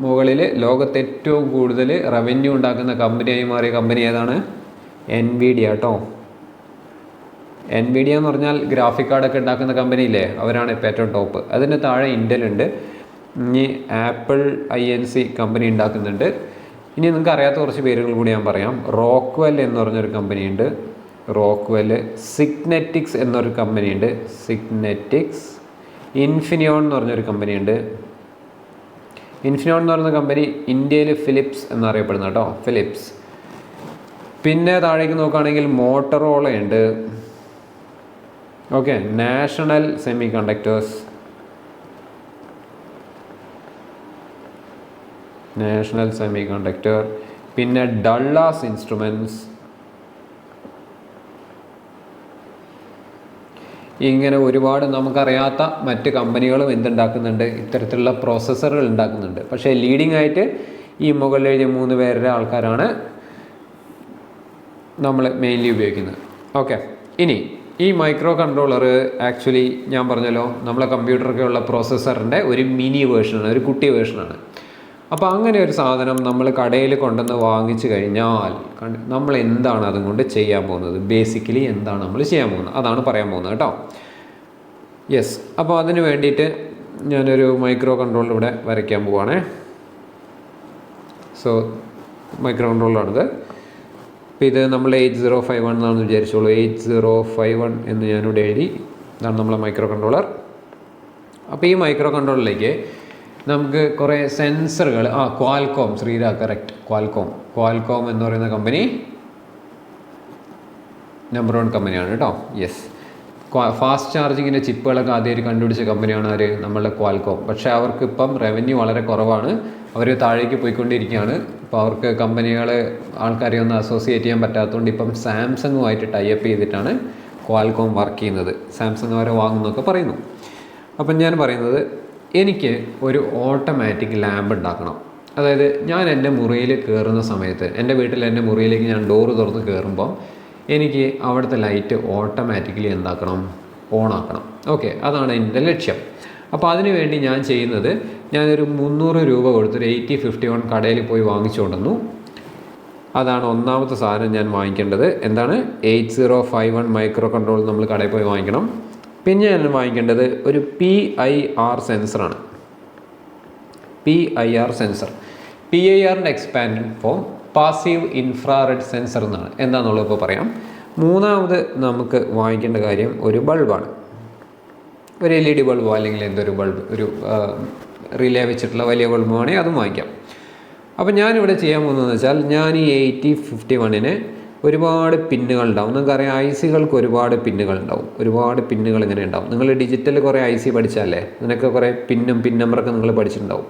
മുകളിൽ ലോകത്ത് ഏറ്റവും കൂടുതൽ റവന്യൂ ഉണ്ടാക്കുന്ന കമ്പനിയായി മാറിയ കമ്പനി ഏതാണ്? NVIDIA കേട്ടോ. NVIDIA എന്ന് പറഞ്ഞാൽ ഗ്രാഫിക് കാർഡൊക്കെ ഉണ്ടാക്കുന്ന കമ്പനിയില്ലേ, അവരാണ് ഇപ്പോൾ ഏറ്റവും ടോപ്പ്. അതിന് താഴെ ഇൻറ്റൽ ഉണ്ട്. ഇനി ആപ്പിൾ INC കമ്പനി ഉണ്ടാക്കുന്നുണ്ട്. ഇനി നിങ്ങൾക്ക് അറിയാത്ത കുറച്ച് പേരുകൾ കൂടി ഞാൻ പറയാം. റോക്ക്വെൽ എന്ന് പറഞ്ഞൊരു കമ്പനിയുണ്ട്, റോക്ക്വെൽ. സിഗ്നെറ്റിക്സ് എന്നൊരു കമ്പനിയുണ്ട്, സിഗ്നെറ്റിക്സ്. ഇൻഫിനിയോൺ എന്ന് പറഞ്ഞൊരു കമ്പനിയുണ്ട്. ഇൻഫിനിയോൺ എന്ന് പറയുന്ന കമ്പനി ഇന്ത്യയിൽ ഫിലിപ്സ് എന്നറിയപ്പെടുന്ന കേട്ടോ, ഫിലിപ്സ്. പിന്നെ താഴേക്ക് നോക്കുകയാണെങ്കിൽ മോട്ടറോള ഉണ്ട്. Okay, national semi conductors, national semi conductor. പിന്നെ ഡള്ളാസ് ഇൻസ്ട്രുമെൻറ്റ്സ്. ഇങ്ങനെ ഒരുപാട് നമുക്കറിയാത്ത മറ്റ് കമ്പനികളും എന്തുണ്ടാക്കുന്നുണ്ട്, ഇത്തരത്തിലുള്ള പ്രോസസ്സറുകൾ ഉണ്ടാക്കുന്നുണ്ട്. പക്ഷേ ലീഡിംഗ് ആയിട്ട് ഈ മുകളിൽ എഴുതിയ 3 പേരുടെ ആൾക്കാരാണ് നമ്മൾ മെയിൻലി ഉപയോഗിക്കുന്നത്. ഓക്കെ, ഇനി ഈ മൈക്രോ കൺട്രോളർ ആക്ച്വലി ഞാൻ പറഞ്ഞല്ലോ നമ്മളെ കമ്പ്യൂട്ടറൊക്കെ ഉള്ള പ്രോസസ്സറിൻ്റെ ഒരു മിനി വേർഷനാണ്, ഒരു കുട്ടി വേർഷനാണ്. അപ്പോൾ അങ്ങനെ ഒരു സാധനം നമ്മൾ കടയിൽ കൊണ്ടുവന്ന് വാങ്ങിച്ചു കഴിഞ്ഞാൽ നമ്മൾ എന്താണ് അതും കൊണ്ട് ചെയ്യാൻ പോകുന്നത്, ബേസിക്കലി എന്താണ് നമ്മൾ ചെയ്യാൻ പോകുന്നത് അതാണ് പറയാൻ പോകുന്നത് കേട്ടോ. യെസ്, അപ്പോൾ അതിന് വേണ്ടിയിട്ട് ഞാനൊരു മൈക്രോ കൺട്രോളർ ഇവിടെ വരയ്ക്കാൻ പോവുകയാണേ. So micro കൺട്രോളറാണിത്. അപ്പോൾ ഇത് നമ്മൾ 8051 എന്നാണെന്ന് വിചാരിച്ചോളൂ. 8051 എന്ന് ഞാനിവിടെ എഴുതി. ഇതാണ് നമ്മളെ മൈക്രോ കൺട്രോളർ. അപ്പോൾ ഈ മൈക്രോ കൺട്രോളറിലേക്ക് നമുക്ക് കുറേ സെൻസറുകൾ, ക്വാൽകോം, ശ്രീരാ കറക്റ്റ്, ക്വാൽകോം എന്ന് പറയുന്ന കമ്പനി നമ്പർ 1 കമ്പനിയാണ് കേട്ടോ. യെസ്, ഫാസ്റ്റ് ചാർജിങ്ങിൻ്റെ ചിപ്പുകളൊക്കെ ആദ്യമായിട്ട് കണ്ടുപിടിച്ച കമ്പനിയാണ് ആര്, നമ്മളുടെ ക്വാൽകോം. പക്ഷേ അവർക്ക് ഇപ്പം റവന്യൂ വളരെ കുറവാണ്, അവർ താഴേക്ക് പോയിക്കൊണ്ടിരിക്കുകയാണ്. ഇപ്പോൾ അവർക്ക് ആൾക്കാരെ ഒന്ന് അസോസിയേറ്റ് ചെയ്യാൻ പറ്റാത്തതുകൊണ്ട് ഇപ്പം സാംസങ്ങുമായിട്ട് ടൈപ്പ് ചെയ്തിട്ടാണ് ക്വാൽകോം വർക്ക് ചെയ്യുന്നത്. സാംസങ് അവരെ വാങ്ങുന്നൊക്കെ പറയുന്നു. അപ്പം ഞാൻ പറയുന്നത്, എനിക്ക് ഒരു ഓട്ടോമാറ്റിക് ലാമ്പ് ഉണ്ടാക്കണം. അതായത് ഞാൻ എൻ്റെ മുറിയിൽ കയറുന്ന സമയത്ത്, എൻ്റെ വീട്ടിൽ എൻ്റെ മുറിയിലേക്ക് ഞാൻ ഡോറ് തുറന്ന് കയറുമ്പം എനിക്ക് അവിടുത്തെ ലൈറ്റ് ഓട്ടോമാറ്റിക്കലി എന്താക്കണം, ഓണാക്കണം. ഓക്കെ, അതാണ് എൻ്റെ ലക്ഷ്യം. അപ്പോൾ അതിനു വേണ്ടി ഞാൻ ചെയ്യുന്നത്, ഞാനൊരു 300 രൂപ കൊടുത്തൊരു 8051 കടയിൽ പോയി വാങ്ങിച്ചുകൊണ്ടുവന്നു. അതാണ് ഒന്നാമത്തെ സാധനം ഞാൻ വാങ്ങിക്കേണ്ടത്. എന്താണ്, 8051 മൈക്രോ കൺട്രോൾ നമ്മൾ കടയിൽ പോയി വാങ്ങിക്കണം. പിന്നെ ഞാൻ വാങ്ങിക്കേണ്ടത് ഒരു PIR സെൻസറാണ്. PIR സെൻസർ, PIRൻ്റെ expand form passive infrared sensor എന്നാണ്. എന്താണെന്നുള്ളത് ഇപ്പോൾ പറയാം. മൂന്നാമത് നമുക്ക് വാങ്ങിക്കേണ്ട കാര്യം ഒരു ബൾബാണ്. ഒരു LED ബൾബോ അല്ലെങ്കിൽ എന്തൊരു ബൾബ്, ഒരു റിലേ വെച്ചിട്ടുള്ള വലിയ ബൾബ് വേണമെങ്കിൽ അതും വാങ്ങിക്കാം. അപ്പോൾ ഞാനിവിടെ ചെയ്യാൻ പോകുന്നതെന്ന് വെച്ചാൽ, ഞാൻ ഈ 8051-ന് ഒരുപാട് പിന്നുകൾ ഉണ്ടാവും. നിങ്ങൾക്കറിയാം ICകൾക്ക് ഒരുപാട് പിന്നുകൾ ഉണ്ടാവും. ഒരുപാട് പിന്നുകൾ ഇങ്ങനെ ഉണ്ടാവും. നിങ്ങൾ ഡിജിറ്റൽ കുറേ IC പഠിച്ചാലേ നിനക്ക് കുറേ പിൻ നമ്പറൊക്കെ നിങ്ങൾ പഠിച്ചിട്ടുണ്ടാവും.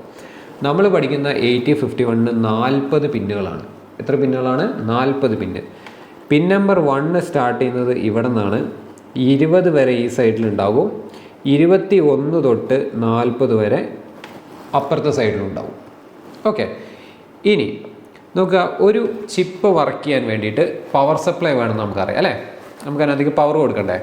നമ്മൾ പഠിക്കുന്ന 8051-ന് 40 പിന്നുകളാണ്. എത്ര പിന്നുകളാണ്? 40 പിന്ന്. പിൻ നമ്പർ 1 സ്റ്റാർട്ട് ചെയ്യുന്നത് ഇവിടെ നിന്നാണ്. 20 വരെ ഈ സൈഡിലുണ്ടാവും. 21 തൊട്ട് 40 വരെ അപ്പുറത്തെ സൈഡിലുണ്ടാവും. ഓക്കെ, ഇനി നോക്കുക, ഒരു ചിപ്പ് വർക്ക് ചെയ്യാൻ വേണ്ടിയിട്ട് പവർ സപ്ലൈ വേണം നമുക്കറിയാം അല്ലേ. നമുക്കതിനധികം പവർ കൊടുക്കണ്ടേ.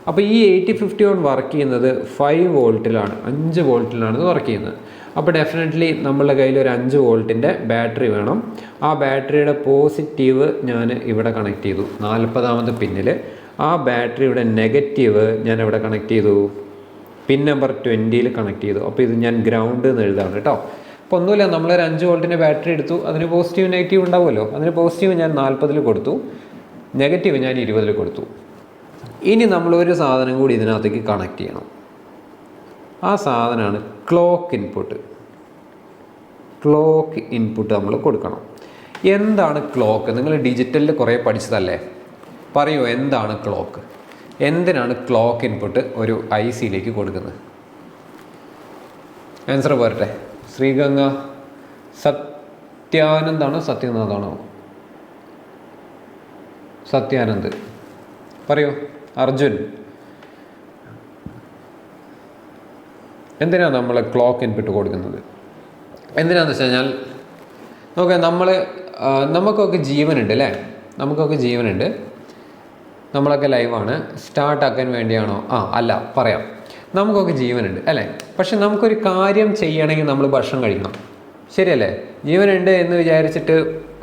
അപ്പോൾ ഈ 8051 വർക്ക് ചെയ്യുന്നത് 5 വോൾട്ടിലാണ്, 5 വോൾട്ടിലാണ് ഇത് വർക്ക് ചെയ്യുന്നത്. അപ്പോൾ ഡെഫിനറ്റ്ലി നമ്മളുടെ കയ്യിൽ ഒരു 5 വോൾട്ടിൻ്റെ ബാറ്ററി വേണം. ആ ബാറ്ററിയുടെ പോസിറ്റീവ് ഞാൻ ഇവിടെ കണക്ട് ചെയ്തു 40ാമത്തെ പിന്നിൽ. ആ ബാറ്ററിയുടെ നെഗറ്റീവ് ഞാൻ ഇവിടെ കണക്ട് ചെയ്തു, പിൻ നമ്പർ 20-ൽ കണക്ട് ചെയ്തു. അപ്പോൾ ഇത് ഞാൻ ഗ്രൗണ്ട് എന്ന് എഴുതാണ് കേട്ടോ. അപ്പോൾ ഒന്നുമില്ല, നമ്മളൊരു 5 വോൾട്ടിൻ്റെ ബാറ്ററി എടുത്തു. അതിന് പോസിറ്റീവ് നെഗറ്റീവ് ഉണ്ടാവുമല്ലോ. അതിന് പോസിറ്റീവ് ഞാൻ 40-ൽ കൊടുത്തു, നെഗറ്റീവ് ഞാൻ 20-ൽ കൊടുത്തു. ഇനി നമ്മളൊരു സാധനം കൂടി ഇതിനകത്തേക്ക് കണക്ട് ചെയ്യണം. ആ സാധനമാണ് ക്ലോക്ക് ഇൻപുട്ട്. ക്ലോക്ക് ഇൻപുട്ട് നമ്മൾ കൊടുക്കണം. എന്താണ് ക്ലോക്ക്? നിങ്ങൾ ഡിജിറ്റലിൽ കുറേ പഠിച്ചതല്ലേ, പറയൂ എന്താണ് ക്ലോക്ക്? എന്തിനാണ് ക്ലോക്ക് ഇൻപുട്ട് ഒരു ICയിലേക്ക് കൊടുക്കുന്നത്? ആൻസർ പോരട്ടെ. ശ്രീഗംഗ, സത്യാനന്ദാണോ സത്യനാഥാണോ? സത്യാനന്ദ് പറയൂ. അർജുൻ, എന്തിനാണ് നമ്മൾ ക്ലോക്ക് ഇൻപുട്ട് കൊടുക്കുന്നത്? എന്തിനാണെന്ന് വെച്ച് കഴിഞ്ഞാൽ, നോക്കാം, നമുക്കൊക്കെ ജീവനുണ്ട് അല്ലേ, നമുക്കൊക്കെ ജീവനുണ്ട്. നമ്മളൊക്കെ ലൈവാണ്. സ്റ്റാർട്ടാക്കാൻ വേണ്ടിയാണോ? അല്ല, പറയാം. നമുക്കൊക്കെ ജീവനുണ്ട് അല്ലേ. പക്ഷെ നമുക്കൊരു കാര്യം ചെയ്യണമെങ്കിൽ നമ്മൾ ഭക്ഷണം കഴിക്കണം, ശരിയല്ലേ? ജീവനുണ്ട് എന്ന് വിചാരിച്ചിട്ട്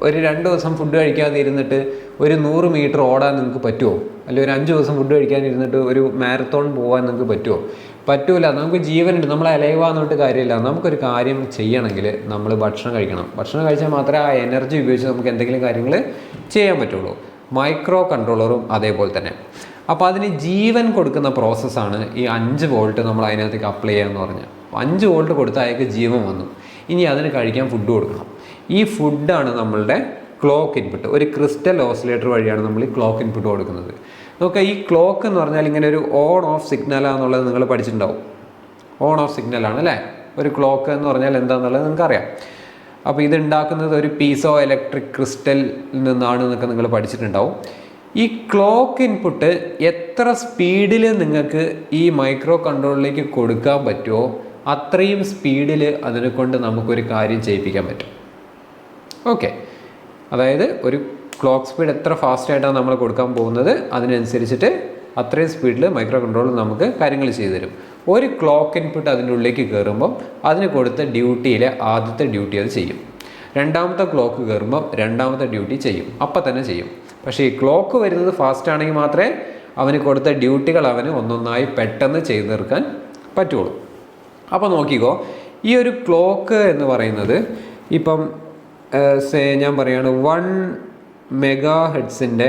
ഒരു 2 ദിവസം ഫുഡ് കഴിക്കാതെ ഇരുന്നിട്ട് ഒരു 100 മീറ്റർ ഓടാൻ നിങ്ങൾക്ക് പറ്റുമോ? അല്ലെങ്കിൽ ഒരു 5 ദിവസം ഫുഡ് കഴിക്കാനിരുന്നിട്ട് ഒരു മാരത്തോൺ പോകാൻ നിങ്ങൾക്ക് പറ്റുമോ? പറ്റൂല. നമുക്ക് ജീവനുണ്ട്, നമ്മളെ അലൈവാന്നിട്ട് കാര്യമില്ല. നമുക്കൊരു കാര്യം ചെയ്യണമെങ്കിൽ നമ്മൾ ഭക്ഷണം കഴിക്കണം. ഭക്ഷണം കഴിച്ചാൽ മാത്രമേ ആ എനർജി ഉപയോഗിച്ച് നമുക്ക് എന്തെങ്കിലും കാര്യങ്ങൾ ചെയ്യാൻ പറ്റുള്ളൂ. മൈക്രോ കൺട്രോളറും അതേപോലെ തന്നെ. അപ്പോൾ അതിന് ജീവൻ കൊടുക്കുന്ന പ്രോസസ്സാണ് ഈ 5 വോൾട്ട് നമ്മൾ അതിനകത്തേക്ക് അപ്ലൈ ചെയ്യാമെന്ന് പറഞ്ഞാൽ. 5 വോൾട്ട് കൊടുത്താൽ അയാൾക്ക് ജീവൻ വന്നു. ഇനി അതിന് കഴിക്കാൻ ഫുഡ് കൊടുക്കണം. ഈ ഫുഡാണ് നമ്മളുടെ ക്ലോക്ക് ഇൻപുട്ട്. ഒരു ക്രിസ്റ്റൽ ഓസിലേറ്റർ വഴിയാണ് നമ്മൾ ഈ ക്ലോക്ക് ഇൻപുട്ട് കൊടുക്കുന്നത്. നമുക്ക് ഈ ക്ലോക്ക് എന്ന് പറഞ്ഞാൽ ഇങ്ങനെ ഒരു ഓൺ ഓഫ് സിഗ്നലാണെന്നുള്ളത് നിങ്ങൾ പഠിച്ചിട്ടുണ്ടാവും. ഓൺ ഓഫ് സിഗ്നലാണ് അല്ലേ ഒരു ക്ലോക്ക് എന്ന് പറഞ്ഞാൽ എന്താണെന്നുള്ളത് നിങ്ങൾക്കറിയാം. അപ്പോൾ ഇത് ഉണ്ടാക്കുന്നത് ഒരു പീസോ ഇലക്ട്രിക് ക്രിസ്റ്റലിൽ നിന്നാണ് എന്നൊക്കെ നിങ്ങൾ പഠിച്ചിട്ടുണ്ടാവും. ഈ ക്ലോക്ക് ഇൻപുട്ട് എത്ര സ്പീഡിൽ നിങ്ങൾക്ക് ഈ മൈക്രോ കൺട്രോളിലേക്ക് കൊടുക്കാൻ പറ്റുമോ അത്രയും സ്പീഡിൽ അതിനെ കൊണ്ട് നമുക്കൊരു കാര്യം ചെയ്യിപ്പിക്കാൻ പറ്റും. ഓക്കെ, അതായത് ഒരു ക്ലോക്ക് സ്പീഡ് എത്ര ഫാസ്റ്റായിട്ടാണ് നമ്മൾ കൊടുക്കാൻ പോകുന്നത് അതിനനുസരിച്ചിട്ട് അത്രയും സ്പീഡിൽ മൈക്രോ കൺട്രോളർ നമുക്ക് കാര്യങ്ങൾ ചെയ്തു തരും. ഒരു ക്ലോക്ക് ഇൻപുട്ട് അതിൻ്റെ ഉള്ളിലേക്ക് കയറുമ്പം അതിന് കൊടുത്ത ഡ്യൂട്ടിയിലെ ആദ്യത്തെ ഡ്യൂട്ടി അത് ചെയ്യും. രണ്ടാമത്തെ ക്ലോക്ക് കയറുമ്പം രണ്ടാമത്തെ ഡ്യൂട്ടി ചെയ്യും, അപ്പം തന്നെ ചെയ്യും. പക്ഷേ ഈ ക്ലോക്ക് വരുന്നത് ഫാസ്റ്റ് ആണെങ്കിൽ മാത്രമേ അവന് കൊടുത്ത ഡ്യൂട്ടികൾ അവന് ഒന്നൊന്നായി പെട്ടെന്ന് ചെയ്തു തീർക്കാൻ പറ്റുള്ളൂ. അപ്പോൾ നോക്കിക്കോ, ഈ ഒരു ക്ലോക്ക് എന്ന് പറയുന്നത് ഇപ്പം ഞാൻ പറയുകയാണ് 1 മെഗാ ഹെഡ്സിൻ്റെ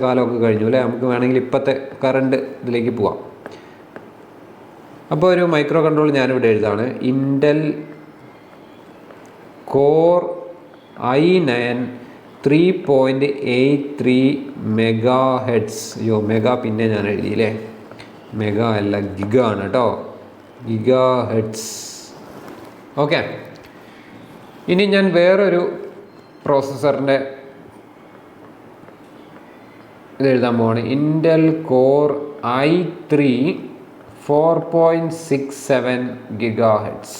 കാലമൊക്കെ കഴിഞ്ഞു അല്ലേ. നമുക്ക് വേണമെങ്കിൽ ഇപ്പോഴത്തെ കറണ്ട് ഇതിലേക്ക് പോവാം. അപ്പോൾ ഒരു മൈക്രോ കൺട്രോൾ ഞാനിവിടെ എഴുതാണ്. Intel core i9 3.83 mega hertz. അയ്യോ മെഗാ പിന്നെ ഞാൻ എഴുതിയില്ലേ, മെഗാ അല്ല ഗിഗ ആണ് കേട്ടോ, ഗിഗാ ഹെഡ്സ്. ഓക്കെ, ഇനി ഞാൻ വേറൊരു പ്രോസസ്സറിൻ്റെ ഇത് എഴുതാൻ പോവാണ്. Intel core i3 4.67 giga hertz.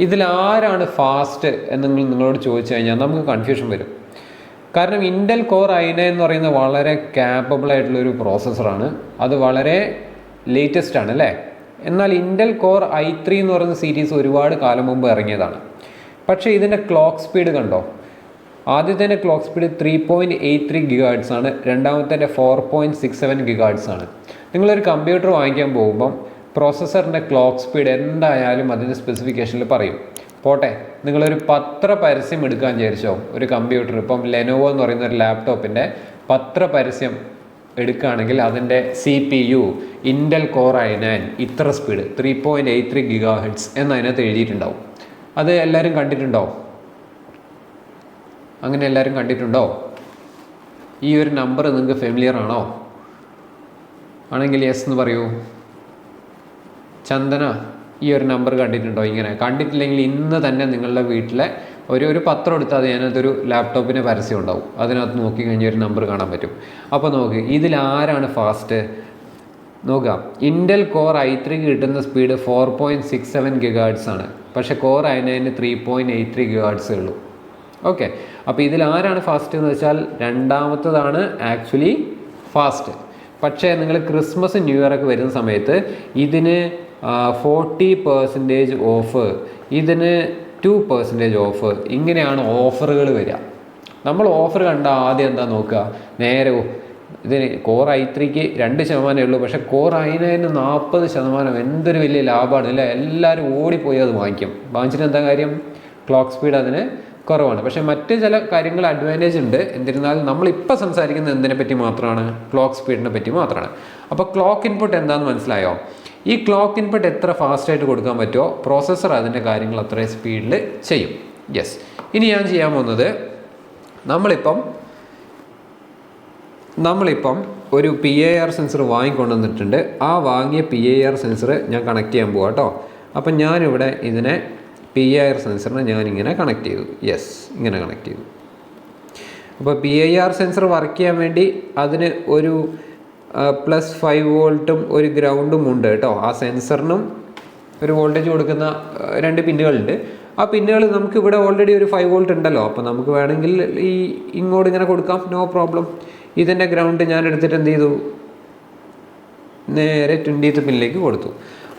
ഇതിലാരാണ് ഫാസ്റ്റ് എന്ന് നിങ്ങളോട് ചോദിച്ചു കഴിഞ്ഞാൽ നമുക്ക് കൺഫ്യൂഷൻ വരും. കാരണം ഇൻറ്റൽ കോർ i9 എന്ന് പറയുന്നത് വളരെ ക്യാപ്പബിൾ ആയിട്ടുള്ളൊരു പ്രോസസ്സറാണ്. അത് വളരെ ലേറ്റസ്റ്റ് ആണ് അല്ലേ. എന്നാൽ ഇൻറ്റൽ കോർ i3 എന്ന് പറയുന്ന സീരീസ് ഒരുപാട് കാലം മുമ്പ് ഇറങ്ങിയതാണ്. പക്ഷേ ഇതിൻ്റെ ക്ലോക്ക് സ്പീഡ് കണ്ടോ, ആദ്യത്തെ ക്ലോക്ക് സ്പീഡ് 3.83 GHz ആണ്, രണ്ടാമത്തെ 4.67 GHz ആണ്. നിങ്ങളൊരു കമ്പ്യൂട്ടർ വാങ്ങിക്കാൻ പോകുമ്പം പ്രോസസ്സറിൻ്റെ ക്ലോക്ക് സ്പീഡ് എന്തായാലും അതിൻ്റെ സ്പെസിഫിക്കേഷനിൽ പറയും. പോട്ടെ, നിങ്ങളൊരു പത്ര പരസ്യം എടുക്കാൻ വിചാരിച്ചോ, ഒരു കമ്പ്യൂട്ടർ ഇപ്പം ലെനോവോ എന്ന് പറയുന്ന ഒരു ലാപ്ടോപ്പിൻ്റെ പത്ര പരസ്യം എടുക്കുകയാണെങ്കിൽ അതിൻ്റെ CPU ഇൻറ്റൽ കോർ i9 ഇത്ര സ്പീഡ് 3.83 GHz എന്നതിനകത്ത് എഴുതിയിട്ടുണ്ടാവും. അത് എല്ലാവരും കണ്ടിട്ടുണ്ടോ? അങ്ങനെ എല്ലാവരും കണ്ടിട്ടുണ്ടോ? ഈ ഒരു നമ്പർ നിങ്ങൾക്ക് ഫെമിലിയർ ആണോ? ആണെങ്കിൽ യെസ് എന്ന് പറയൂ. ചന്ദന, ഈ ഒരു നമ്പർ കണ്ടിട്ടുണ്ടോ? ഇങ്ങനെ കണ്ടിട്ടില്ലെങ്കിൽ ഇന്ന് തന്നെ നിങ്ങളുടെ വീട്ടിലെ ഒരു പത്രം എടുത്താൽ അതിനകത്തൊരു ലാപ്ടോപ്പിൻ്റെ പരസ്യം ഉണ്ടാവും. അതിനകത്ത് നോക്കി കഴിഞ്ഞാൽ ഒരു നമ്പർ കാണാൻ പറ്റും. അപ്പോൾ നോക്ക്, ഇതിലാരാണ് ഫാസ്റ്റ് നോക്കാം. ഇൻറ്റൽ കോർ i3 കിട്ടുന്ന സ്പീഡ് 4.67 GHz ആണ്. പക്ഷേ കോർ i9 3.83 GHz ഉള്ളൂ. ഓക്കെ, അപ്പോൾ ഇതിലാരാണ് ഫാസ്റ്റ് എന്ന് വെച്ചാൽ രണ്ടാമത്തതാണ് ആക്ച്വലി ഫാസ്റ്റ്. പക്ഷേ നിങ്ങൾ ക്രിസ്മസ് ന്യൂ ഇയർ ഒക്കെ വരുന്ന സമയത്ത് ഇതിന് 40% ഓഫ്, ഇതിന് 2% ഓഫ്, ഇങ്ങനെയാണ് ഓഫറുകൾ വരിക. നമ്മൾ ഓഫർ കണ്ട ആദ്യം എന്താ നോക്കുക, നേരെ ഇതിന് കോർ i3ക്ക് 2% ഉള്ളൂ, പക്ഷേ കോർ i9 40%. എന്തൊരു വലിയ ലാഭമാണ് അല്ലേ. എല്ലാവരും ഓടിപ്പോയി അത് വാങ്ങിച്ചിട്ട് എന്താ കാര്യം, ക്ലോക്ക് സ്പീഡ് അതിന് കുറവാണ്. പക്ഷേ മറ്റ് ചില കാര്യങ്ങൾ അഡ്വാൻറ്റേജ് ഉണ്ട്. എന്നിരുന്നാലും നമ്മളിപ്പോൾ സംസാരിക്കുന്നത് എന്തിനെ പറ്റി മാത്രമാണ്, ക്ലോക്ക് സ്പീഡിനെ പറ്റി മാത്രമാണ്. അപ്പോൾ ക്ലോക്ക് ഇൻപുട്ട് എന്താണെന്ന് മനസ്സിലായോ? ഈ ക്ലോക്ക് ഇൻപുട്ട് എത്ര ഫാസ്റ്റായിട്ട് കൊടുക്കാൻ പറ്റുമോ പ്രോസസ്സർ അതിൻ്റെ കാര്യങ്ങൾ അത്രയും സ്പീഡിൽ ചെയ്യും. യെസ്, ഇനി ഞാൻ ചെയ്യാൻ പോകുന്നത്, നമ്മളിപ്പം ഒരു PIR സെൻസർ വാങ്ങിക്കൊണ്ടുവന്നിട്ടുണ്ട്. ആ വാങ്ങിയ PIR സെൻസർ ഞാൻ കണക്ട് ചെയ്യാൻ പോകാം കേട്ടോ. അപ്പം ഞാനിവിടെ ഇതിനെ PIR സെൻസറിനെ ഞാനിങ്ങനെ കണക്ട് ചെയ്തു. യെസ്, ഇങ്ങനെ കണക്ട് ചെയ്തു. അപ്പോൾ PIR സെൻസർ വർക്ക് ചെയ്യാൻ വേണ്ടി അതിന് ഒരു +5 വോൾട്ടും ഒരു ഗ്രൗണ്ടും ഉണ്ട് കേട്ടോ. ആ സെൻസറിനും ഒരു വോൾട്ടേജ് കൊടുക്കുന്ന 2 പിന്നുകളുണ്ട്. ആ പിന്നുകൾ നമുക്ക് ഇവിടെ ഓൾറെഡി ഒരു 5 വോൾട്ട് ഉണ്ടല്ലോ. അപ്പോൾ നമുക്ക് വേണമെങ്കിൽ ഇങ്ങോട്ട് ഇങ്ങനെ കൊടുക്കാം, നോ പ്രോബ്ലം. ഇതിൻ്റെ ഗ്രൗണ്ട് ഞാൻ എടുത്തിട്ട് എന്ത് ചെയ്തു, നേരെ 20th പിന്നിലേക്ക് കൊടുത്തു.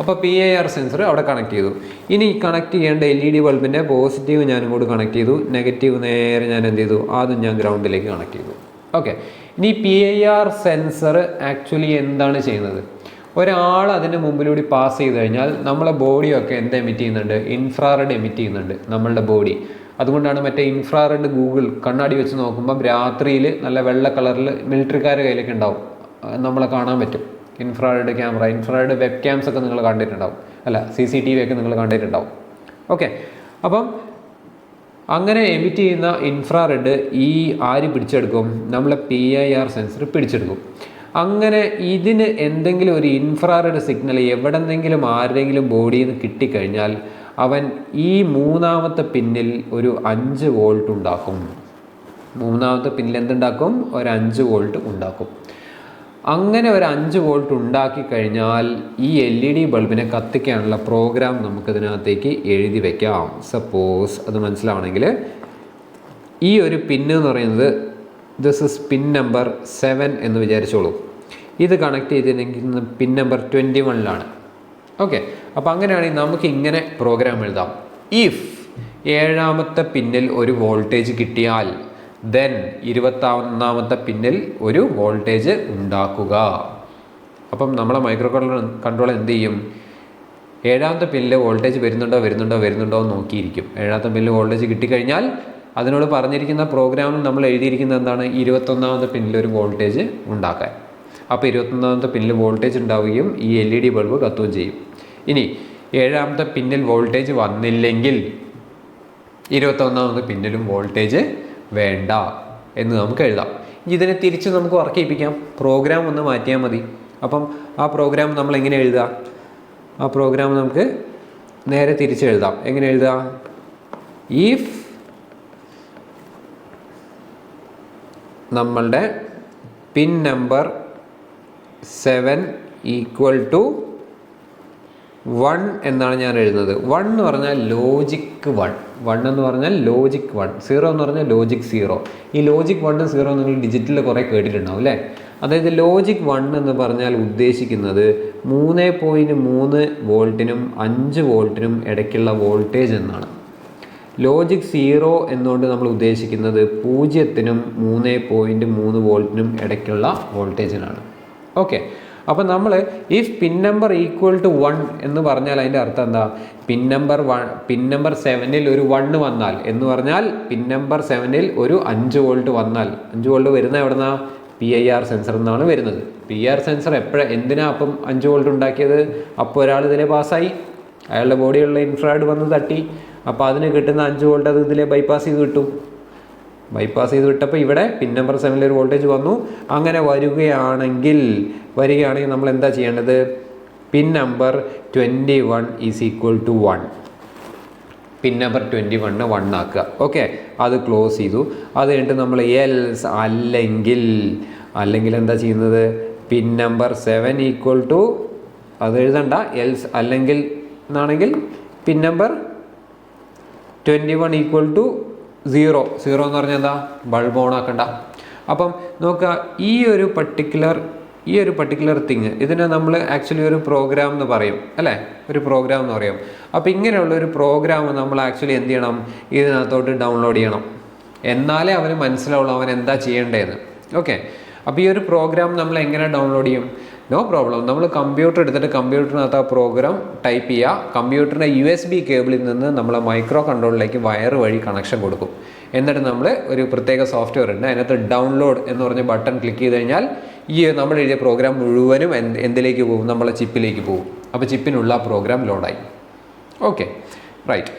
അപ്പോൾ PIR സെൻസർ അവിടെ കണക്ട് ചെയ്തു. ഇനി കണക്ട് ചെയ്യേണ്ട LED ബൾബിൻ്റെ പോസിറ്റീവ് ഞാൻ ഇങ്ങോട്ട് കണക്ട് ചെയ്തു, നെഗറ്റീവ് നേരെ ഞാൻ എന്ത് ചെയ്തു, അതും ഞാൻ ഗ്രൗണ്ടിലേക്ക് കണക്ട് ചെയ്തു. ഓക്കെ, ഇനി PIR സെൻസർ ആക്ച്വലി എന്താണ് ചെയ്യുന്നത്? ഒരാൾ അതിൻ്റെ മുമ്പിലൂടെ പാസ് ചെയ്ത് കഴിഞ്ഞാൽ നമ്മളെ ബോഡിയൊക്കെ എന്ത് എമിറ്റ് ചെയ്യുന്നുണ്ട്? ഇൻഫ്രാറെഡ് എമിറ്റ് ചെയ്യുന്നുണ്ട് നമ്മളുടെ ബോഡി. അതുകൊണ്ടാണ് മറ്റേ ഇൻഫ്രാറെഡ് ഗൂഗിൾ കണ്ണാടി വെച്ച് നോക്കുമ്പം രാത്രിയിൽ നല്ല വെള്ള കളറിൽ മിലിറ്ററിക്കാരുടെ കയ്യിലൊക്കെ ഉണ്ടാവും, നമ്മളെ കാണാൻ പറ്റും. Infrared camera, infrared web CAMS ഒക്കെ നിങ്ങൾ കണ്ടിട്ടുണ്ടാവും, അല്ല CCTV ഒക്കെ നിങ്ങൾ കണ്ടിട്ടുണ്ടാവും. ഓക്കെ, അപ്പം അങ്ങനെ എമിറ്റ് ചെയ്യുന്ന ഇൻഫ്രാറെഡ് ഈ ആര് പിടിച്ചെടുക്കും? നമ്മളെ PIR സെൻസർ പിടിച്ചെടുക്കും. അങ്ങനെ ഇതിന് എന്തെങ്കിലും ഒരു ഇൻഫ്രാറെഡ് സിഗ്നൽ എവിടെന്നെങ്കിലും ആരുടെങ്കിലും ബോഡിയിൽ നിന്ന് കിട്ടിക്കഴിഞ്ഞാൽ അവൻ ഈ മൂന്നാമത്തെ പിന്നിൽ ഒരു 5 വോൾട്ട് ഉണ്ടാക്കും. മൂന്നാമത്തെ പിന്നിൽ എന്തുണ്ടാക്കും? ഒരു 5 വോൾട്ട് ഉണ്ടാക്കും. അങ്ങനെ ഒരു 5 വോൾട്ട് ഉണ്ടാക്കി കഴിഞ്ഞാൽ ഈ LED ബൾബിനെ കത്തിക്കാനുള്ള പ്രോഗ്രാം നമുക്കതിനകത്തേക്ക് എഴുതി വയ്ക്കാം. സപ്പോസ് അത് മനസ്സിലാവണമെങ്കിൽ ഈ ഒരു പിന്ന് എന്ന് പറയുന്നത് ദിസ് ഇസ് പിൻ നമ്പർ 7 എന്ന് വിചാരിച്ചോളൂ. ഇത് കണക്ട് ചെയ്തിരിക്കുന്ന പിൻ നമ്പർ 21 ഓക്കെ, അപ്പോൾ അങ്ങനെയാണെങ്കിൽ നമുക്ക് ഇങ്ങനെ പ്രോഗ്രാം എഴുതാം. ഇഫ് 7ാമത്തെ പിന്നിൽ ഒരു വോൾട്ടേജ് കിട്ടിയാൽ ദെൻ 21ാമത്തെ പിന്നിൽ ഒരു വോൾട്ടേജ് ഉണ്ടാക്കുക. അപ്പം നമ്മളെ മൈക്രോ കൺട്രോളർ എന്ത് ചെയ്യും? 7ാമത്തെ പിന്നിൽ വോൾട്ടേജ് വരുന്നുണ്ടോ എന്ന് നോക്കിയിരിക്കും. 7ാമത്തെ പിന്നിൽ വോൾട്ടേജ് കിട്ടിക്കഴിഞ്ഞാൽ അതിനോട് പറഞ്ഞിരിക്കുന്ന പ്രോഗ്രാമിൽ നമ്മൾ എഴുതിയിരിക്കുന്നത് എന്താണ്? 21ാമത്തെ പിന്നിൽ ഒരു വോൾട്ടേജ് ഉണ്ടാക്കാൻ. അപ്പോൾ 21ാമത്തെ പിന്നിൽ വോൾട്ടേജ് ഉണ്ടാവുകയും ഈ LED ബൾബ് കത്തുകയും ചെയ്യും. ഇനി 7ാമത്തെ പിന്നിൽ വോൾട്ടേജ് വന്നില്ലെങ്കിൽ 21ാമത്തെ പിന്നിലും വോൾട്ടേജ് വേണ്ട എന്ന് നമുക്ക് എഴുതാം. ഇതിനെ തിരിച്ച് നമുക്ക് വർക്ക് ചെയ്യിപ്പിക്കാം. പ്രോഗ്രാം ഒന്ന് മാറ്റിയാൽ മതി. അപ്പം ആ പ്രോഗ്രാം നമ്മൾ എങ്ങനെ എഴുതുക? ആ പ്രോഗ്രാം നമുക്ക് നേരെ തിരിച്ചെഴുതാം. എങ്ങനെ എഴുതുക? ഇഫ് നമ്മളുടെ പിൻ നമ്പർ 7 ഈക്വൽ ടു 1 എന്നാണ് ഞാൻ എഴുതുന്നത്. 1 എന്ന് പറഞ്ഞാൽ ലോജിക് 1 എന്ന് പറഞ്ഞാൽ ലോജിക് 1, 0 എന്ന് പറഞ്ഞാൽ ലോജിക് 0. ഈ ലോജിക് 1 0 നിങ്ങൾ ഡിജിറ്റലിൽ കുറേ കേട്ടിട്ടുണ്ടാവും അല്ലേ? അതായത് ലോജിക് 1 എന്ന് പറഞ്ഞാൽ ഉദ്ദേശിക്കുന്നത് 3.3 വോൾട്ടിനും 5 വോൾട്ടിനും ഇടയ്ക്കുള്ള വോൾട്ടേജ് എന്നാണ്. ലോജിക് 0 എന്നുകൊണ്ട് നമ്മൾ ഉദ്ദേശിക്കുന്നത് 0-നും 3.3 വോൾട്ടിനും ഇടയ്ക്കുള്ള വോൾട്ടേജിനാണ്. ഓക്കെ, അപ്പോൾ നമ്മൾ if pin number equal to 1 എന്ന് പറഞ്ഞാൽ അതിൻ്റെ അർത്ഥം എന്താ? പിൻ നമ്പർ 7-ൽ ഒരു 1 വന്നാൽ എന്ന് പറഞ്ഞാൽ പിൻ നമ്പർ 7-ൽ ഒരു 5 വോൾട്ട് വന്നാൽ, 5 വോൾട്ട് വരുന്ന എവിടുന്നാ? PIR സെൻസർ എന്നാണ് വരുന്നത്. PIR സെൻസർ എന്തിനാ അപ്പം 5 വോൾട്ട് ഉണ്ടാക്കിയത്? അപ്പോൾ ഒരാൾ ഇതിലെ പാസ്സായി, അയാളുടെ ബോഡിയുള്ള ഇൻഫ്രാറെഡ് വന്ന് തട്ടി, അപ്പോൾ അതിന് കിട്ടുന്ന 5 വോൾട്ട് അത് ഇതിലെ ബൈപ്പാസ് ചെയ്ത് കിട്ടും. ബൈപ്പാസ് ചെയ്ത് വിട്ടപ്പോൾ ഇവിടെ പിൻ നമ്പർ 7-ൽ ഒരു വോൾട്ടേജ് വന്നു. അങ്ങനെ വരികയാണെങ്കിൽ നമ്മൾ എന്താ ചെയ്യേണ്ടത്? Pin number 21 is equal to 1. Pin number 21 1 ആക്കുക. ഓക്കെ, അത് ക്ലോസ് ചെയ്തു. അത് കഴിഞ്ഞിട്ട് നമ്മൾ എൽസ് അല്ലെങ്കിൽ എന്താ ചെയ്യുന്നത്? പിൻ നമ്പർ 7 ഈക്വൽ ടു, അത് എഴുതണ്ട, എൽസ് അല്ലെങ്കിൽ എന്നാണെങ്കിൽ പിൻ നമ്പർ 21 ഈക്വൽ ടു 0 എന്ന് പറഞ്ഞാൽ എന്താ? ബൾബ് ഓൺ ആക്കണ്ട. അപ്പം നോക്കുക, ഈ ഒരു പർട്ടിക്കുലർ തിങ് ഇതിനെ നമ്മൾ ആക്ച്വലി ഒരു പ്രോഗ്രാം എന്ന് പറയും അല്ലേ? ഒരു പ്രോഗ്രാം എന്ന് പറയും. അപ്പോൾ ഇങ്ങനെയുള്ള ഒരു പ്രോഗ്രാം നമ്മൾ ആക്ച്വലി എന്ത് ചെയ്യണം? ഇതിനകത്തോട്ട് ഡൗൺലോഡ് ചെയ്യണം. എന്നാലേ അവന് മനസ്സിലാവുള്ളൂ അവൻ എന്താ ചെയ്യേണ്ടതെന്ന്. ഓക്കെ, അപ്പോൾ ഈ ഒരു പ്രോഗ്രാം നമ്മൾ എങ്ങനെ ഡൗൺലോഡ് ചെയ്യും? No problem. നമ്മൾ കമ്പ്യൂട്ടർ എടുത്തിട്ട് കമ്പ്യൂട്ടറിനകത്ത് ആ പ്രോഗ്രാം ടൈപ്പ് ചെയ്യുക. കമ്പ്യൂട്ടറിൻ്റെ USB കേബിളിൽ നിന്ന് നമ്മൾ മൈക്രോ കൺട്രോളിലേക്ക് വയർ വഴി കണക്ഷൻ കൊടുക്കും. എന്നിട്ട് നമ്മൾ ഒരു പ്രത്യേക സോഫ്റ്റ്വെയർ ഉണ്ട്, അതിനകത്ത് ഡൗൺലോഡ് എന്ന് പറഞ്ഞ ബട്ടൺ ക്ലിക്ക് ചെയ്ത് കഴിഞ്ഞാൽ ഈ നമ്മൾ എഴുതിയ പ്രോഗ്രാം മുഴുവനും എന്തിലേക്ക് പോകും? നമ്മളെ ചിപ്പിലേക്ക് പോകും. അപ്പോൾ ചിപ്പിനുള്ള പ്രോഗ്രാം ലോഡായി. Okay, right.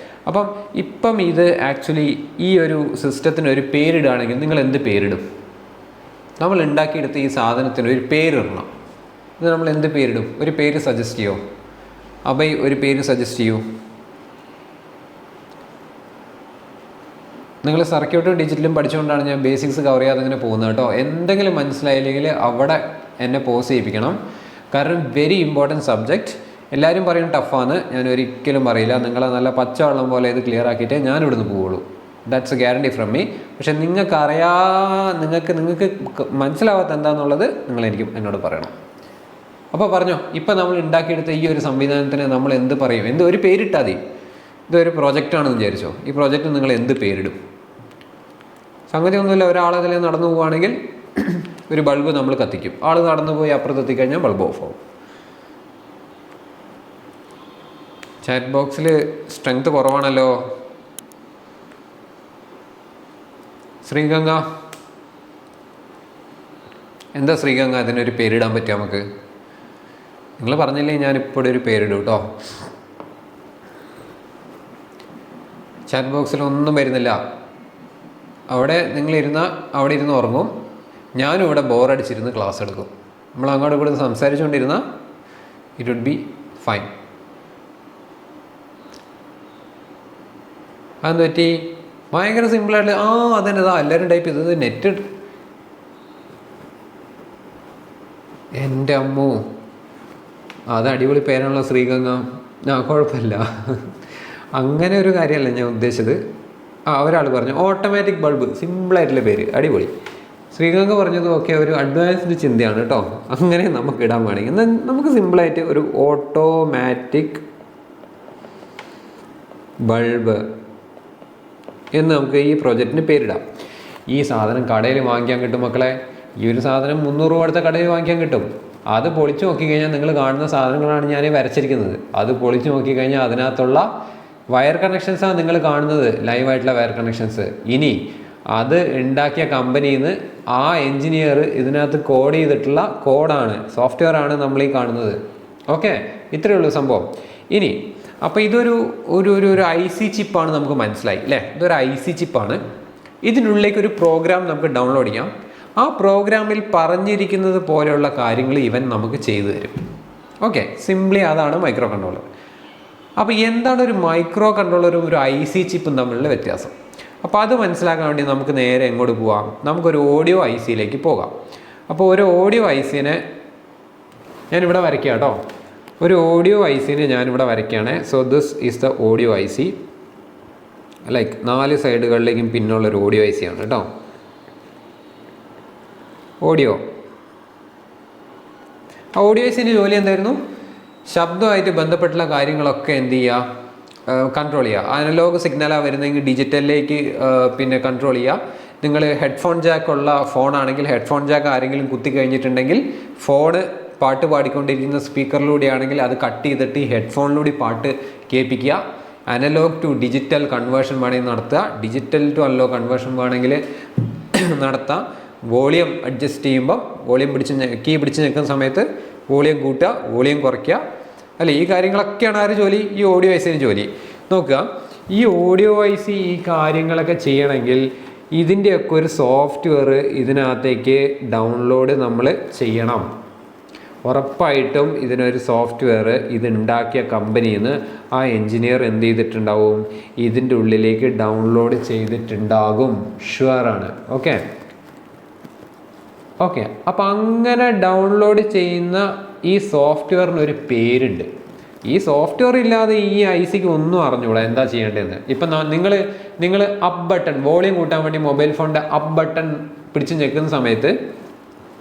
ഇപ്പം ഇത് ആക്ച്വലി ഈ ഒരു സിസ്റ്റത്തിന് ഒരു പേരിടുകയാണെങ്കിൽ നിങ്ങൾ എന്ത് പേരിടും? നമ്മൾ ഉണ്ടാക്കിയെടുത്ത ഈ സാധനത്തിന് ഒരു പേരിടണം. ഇത് നമ്മൾ എന്ത് പേരിടും? ഒരു പേര് സജസ്റ്റ് ചെയ്യുമോ? അഭയ് ഒരു പേര് സജസ്റ്റ് ചെയ്യൂ. നിങ്ങൾ സർക്യൂട്ടും ഡിജിറ്റലും പഠിച്ചുകൊണ്ടാണ് ഞാൻ ബേസിക്സ് കവർ ചെയ്യാതെ ഇങ്ങനെ പോകുന്നത് കേട്ടോ. എന്തെങ്കിലും മനസ്സിലായില്ലെങ്കിൽ അവിടെ എന്നെ പോസ് ചെയ്യിപ്പിക്കണം. കാരണം വെരി ഇമ്പോർട്ടൻറ്റ് സബ്ജക്റ്റ്. എല്ലാവരും പറയും ടഫാണ്, ഞാൻ ഒരിക്കലും പറയില്ല. നിങ്ങളെ നല്ല പച്ചവെള്ളം പോലെ ഇത് ക്ലിയർ ആക്കിയിട്ടേ ഞാൻ ഇവിടുന്ന് പോവുള്ളൂ. That's A guarantee from me. പക്ഷെ നിങ്ങൾക്ക് മനസ്സിലാവാത്ത എന്താണെന്നുള്ളത് എന്നോട് പറയണം. അപ്പോൾ പറഞ്ഞോ, ഇപ്പം നമ്മൾ ഉണ്ടാക്കിയെടുത്ത ഈ ഒരു സംവിധാനത്തിന് നമ്മൾ എന്ത് പറയും? ഒരു പേരിട്ടാൽ മതി. ഇതൊരു പ്രോജക്റ്റാണെന്ന് വിചാരിച്ചോ. ഈ പ്രോജക്റ്റ് നിങ്ങൾ എന്ത് പേരിടും? സംഗതി ഒന്നുമില്ല. ഒരാളതിൽ നടന്നു പോവുകയാണെങ്കിൽ ഒരു ബൾബ് നമ്മൾ കത്തിക്കും, ആൾ നടന്നു പോയി അപ്പുറത്ത് എത്തിക്കഴിഞ്ഞാൽ ബൾബ് ഓഫ് ആവും. ചാറ്റ് ബോക്സിൽ സ്ട്രെങ്ത് കുറവാണല്ലോ. ശ്രീഗംഗ, എന്താ ശ്രീഗംഗ അതിനൊരു പേരിടാൻ പറ്റുക നമുക്ക്? നിങ്ങൾ പറഞ്ഞില്ലേ ഞാനിപ്പോൾ ഒരു പേരിടും കേട്ടോ. ചാറ്റ് ബോക്സിൽ ഒന്നും വരുന്നില്ല. അവിടെ അവിടെ ഇരുന്ന് ഉറങ്ങും, ഞാനും ഇവിടെ ബോറടിച്ചിരുന്ന് ക്ലാസ് എടുക്കും. നമ്മൾ അങ്ങോട്ട് ഇങ്ങോട്ട് സംസാരിച്ചുകൊണ്ടിരുന്നാൽ ഇറ്റ് വുഡ് ബി ഫൈൻ. അതെന്ത് പറ്റി? ഭയങ്കര സിമ്പിളായിട്ട് അതന്നെ എല്ലാവരും ടൈപ്പ് ചെയ്തത് നെറ്റ്. എൻ്റെ അമ്മോ, അത് അടിപൊളി പേരാണല്ലോ ശ്രീഗംഗ. കുഴപ്പമില്ല, അങ്ങനെ ഒരു കാര്യമല്ല ഞാൻ ഉദ്ദേശിച്ചത്. ഒരാൾ പറഞ്ഞു ഓട്ടോമാറ്റിക് ബൾബ്, സിമ്പിളായിട്ടുള്ള പേര്, അടിപൊളി. ശ്രീഗംഗ പറഞ്ഞത് ഓക്കെ, ഒരു അഡ്വാൻസ്ഡ് ചിന്തയാണ് കേട്ടോ. അങ്ങനെ നമുക്ക് ഇടാൻ വേണമെങ്കിൽ എന്നാൽ നമുക്ക് സിമ്പിളായിട്ട് ഒരു ഓട്ടോമാറ്റിക് ബൾബ് എന്ന് നമുക്ക് ഈ പ്രൊജക്റ്റിന് പേരിടാം. ഈ സാധനം കടയിൽ വാങ്ങിക്കാൻ കിട്ടും മക്കളെ. ഈ ഒരു സാധനം 300 രൂപ അടുത്ത കടയിൽ വാങ്ങിക്കാൻ കിട്ടും. അത് പൊളിച്ച് നോക്കിക്കഴിഞ്ഞാൽ നിങ്ങൾ കാണുന്ന സാധനങ്ങളാണ് ഞാൻ വരച്ചിരിക്കുന്നത്. അത് പൊളിച്ച് നോക്കിക്കഴിഞ്ഞാൽ അതിനകത്തുള്ള വയർ കണക്ഷൻസാണ് നിങ്ങൾ കാണുന്നത്, ലൈവായിട്ടുള്ള വയർ കണക്ഷൻസ്. ഇനി അത് ഉണ്ടാക്കിയ കമ്പനിയിൽ നിന്ന് ആ എൻജിനീയർ ഇതിനകത്ത് കോഡ് ചെയ്തിട്ടുള്ള കോഡാണ്, സോഫ്റ്റ്വെയർ ആണ് നമ്മൾ ഈ കാണുന്നത്. ഓക്കെ, ഇത്രയേ ഉള്ളൂ സംഭവം. ഇനി അപ്പോൾ ഇതൊരു ഒരു ഒരു IC ചിപ്പാണ്, നമുക്ക് മനസ്സിലായി അല്ലേ? ഇതൊരു IC ചിപ്പാണ്. ഇതിനുള്ളിലേക്ക് ഒരു പ്രോഗ്രാം നമുക്ക് ഡൗൺലോഡ് ചെയ്യാം. ആ പ്രോഗ്രാമിൽ പറഞ്ഞിരിക്കുന്നത് പോലെയുള്ള കാര്യങ്ങൾ ഇവൻ നമുക്ക് ചെയ്തു തരും. ഓക്കെ, സിംപ്ലി അതാണ് മൈക്രോ കൺട്രോളർ. അപ്പോൾ എന്താണ് ഒരു മൈക്രോ കൺട്രോളറും ഒരു IC ചിപ്പും തമ്മിലുള്ള വ്യത്യാസം? അപ്പോൾ അത് മനസ്സിലാക്കാൻ വേണ്ടി നമുക്ക് നേരെ എങ്ങോട്ട് പോവാം? നമുക്കൊരു ഓഡിയോ ICയിലേക്ക് പോകാം. അപ്പോൾ ഒരു ഓഡിയോ ICനെ ഞാനിവിടെ വരയ്ക്കാം കേട്ടോ. ഒരു ഓഡിയോ ICനെ ഞാനിവിടെ വരയ്ക്കുകയാണ്. So this is the audio IC. Like 4 സൈഡുകളിലേക്കും പിന്നുള്ളൊരു ഓഡിയോ IC ആണ് കേട്ടോ. ഓഡിയോ ICൻ്റെ ജോലി എന്തായിരുന്നു? ശബ്ദമായിട്ട് ബന്ധപ്പെട്ടുള്ള കാര്യങ്ങളൊക്കെ എന്ത് ചെയ്യുക? കൺട്രോൾ ചെയ്യുക. അനലോഗ് സിഗ്നലാണ് വരുന്നതെങ്കിൽ ഡിജിറ്റലിലേക്ക് പിന്നെ കൺട്രോൾ ചെയ്യുക. നിങ്ങൾ ഹെഡ്ഫോൺ ജാക്കുള്ള ഫോണാണെങ്കിൽ ഹെഡ്ഫോൺ ജാക്ക് ആരെങ്കിലും കുത്തി കഴിഞ്ഞിട്ടുണ്ടെങ്കിൽ ഫോണ് പാട്ട് പാടിക്കൊണ്ടിരിക്കുന്ന സ്പീക്കറിലൂടെയാണെങ്കിൽ അത് കട്ട് ചെയ്തിട്ട് ഈ ഹെഡ്ഫോണിലൂടെ പാട്ട് കേൾപ്പിക്കുക. അനലോഗ് ടു ഡിജിറ്റൽ കൺവേർഷൻ വേണമെങ്കിൽ നടത്തുക. ഡിജിറ്റൽ ടു അനലോഗ് കൺവേർഷൻ വേണമെങ്കിൽ നടത്താം. വോളിയം അഡ്ജസ്റ്റ് ചെയ്യുമ്പം വോളിയം കീ പിടിച്ച് നിൽക്കുന്ന സമയത്ത് വോളിയം കൂട്ടുക, വോളിയം കുറയ്ക്കുക. അല്ലേ, ഈ കാര്യങ്ങളൊക്കെയാണ് ആര് ജോലി? ഈ ഓഡിയോ ICന് ജോലി. നോക്കുക, ഈ ഓഡിയോ IC ഈ കാര്യങ്ങളൊക്കെ ചെയ്യണമെങ്കിൽ ഇതിൻ്റെയൊക്കെ ഒരു സോഫ്റ്റ്വെയർ ഇതിനകത്തേക്ക് ഡൗൺലോഡ് നമ്മൾ ചെയ്യണം. ഉറപ്പായിട്ടും ഇതിനൊരു സോഫ്റ്റ്വെയർ ഇതുണ്ടാക്കിയ കമ്പനിയിൽ നിന്ന് ആ എൻജിനീയർ എന്ത് ചെയ്തിട്ടുണ്ടാവും? ഇതിൻ്റെ ഉള്ളിലേക്ക് ഡൗൺലോഡ് ചെയ്തിട്ടുണ്ടാകും. ഷുവറാണ്. ഓക്കെ, അപ്പം അങ്ങനെ ഡൗൺലോഡ് ചെയ്യുന്ന ഈ സോഫ്റ്റ്വെയറിനൊരു പേരുണ്ട്. ഈ സോഫ്റ്റ്വെയർ ഇല്ലാതെ ഈ ICക്ക് ഒന്നും അറിഞ്ഞൂടാ എന്താ ചെയ്യേണ്ടതെന്ന്. ഇപ്പം നിങ്ങൾ അപ്പ് ബട്ടൺ, വോളിയം കൂട്ടാൻ വേണ്ടി മൊബൈൽ ഫോണിൻ്റെ അപ്പ് ബട്ടൺ പിടിച്ച് ഞെക്കുന്ന സമയത്ത്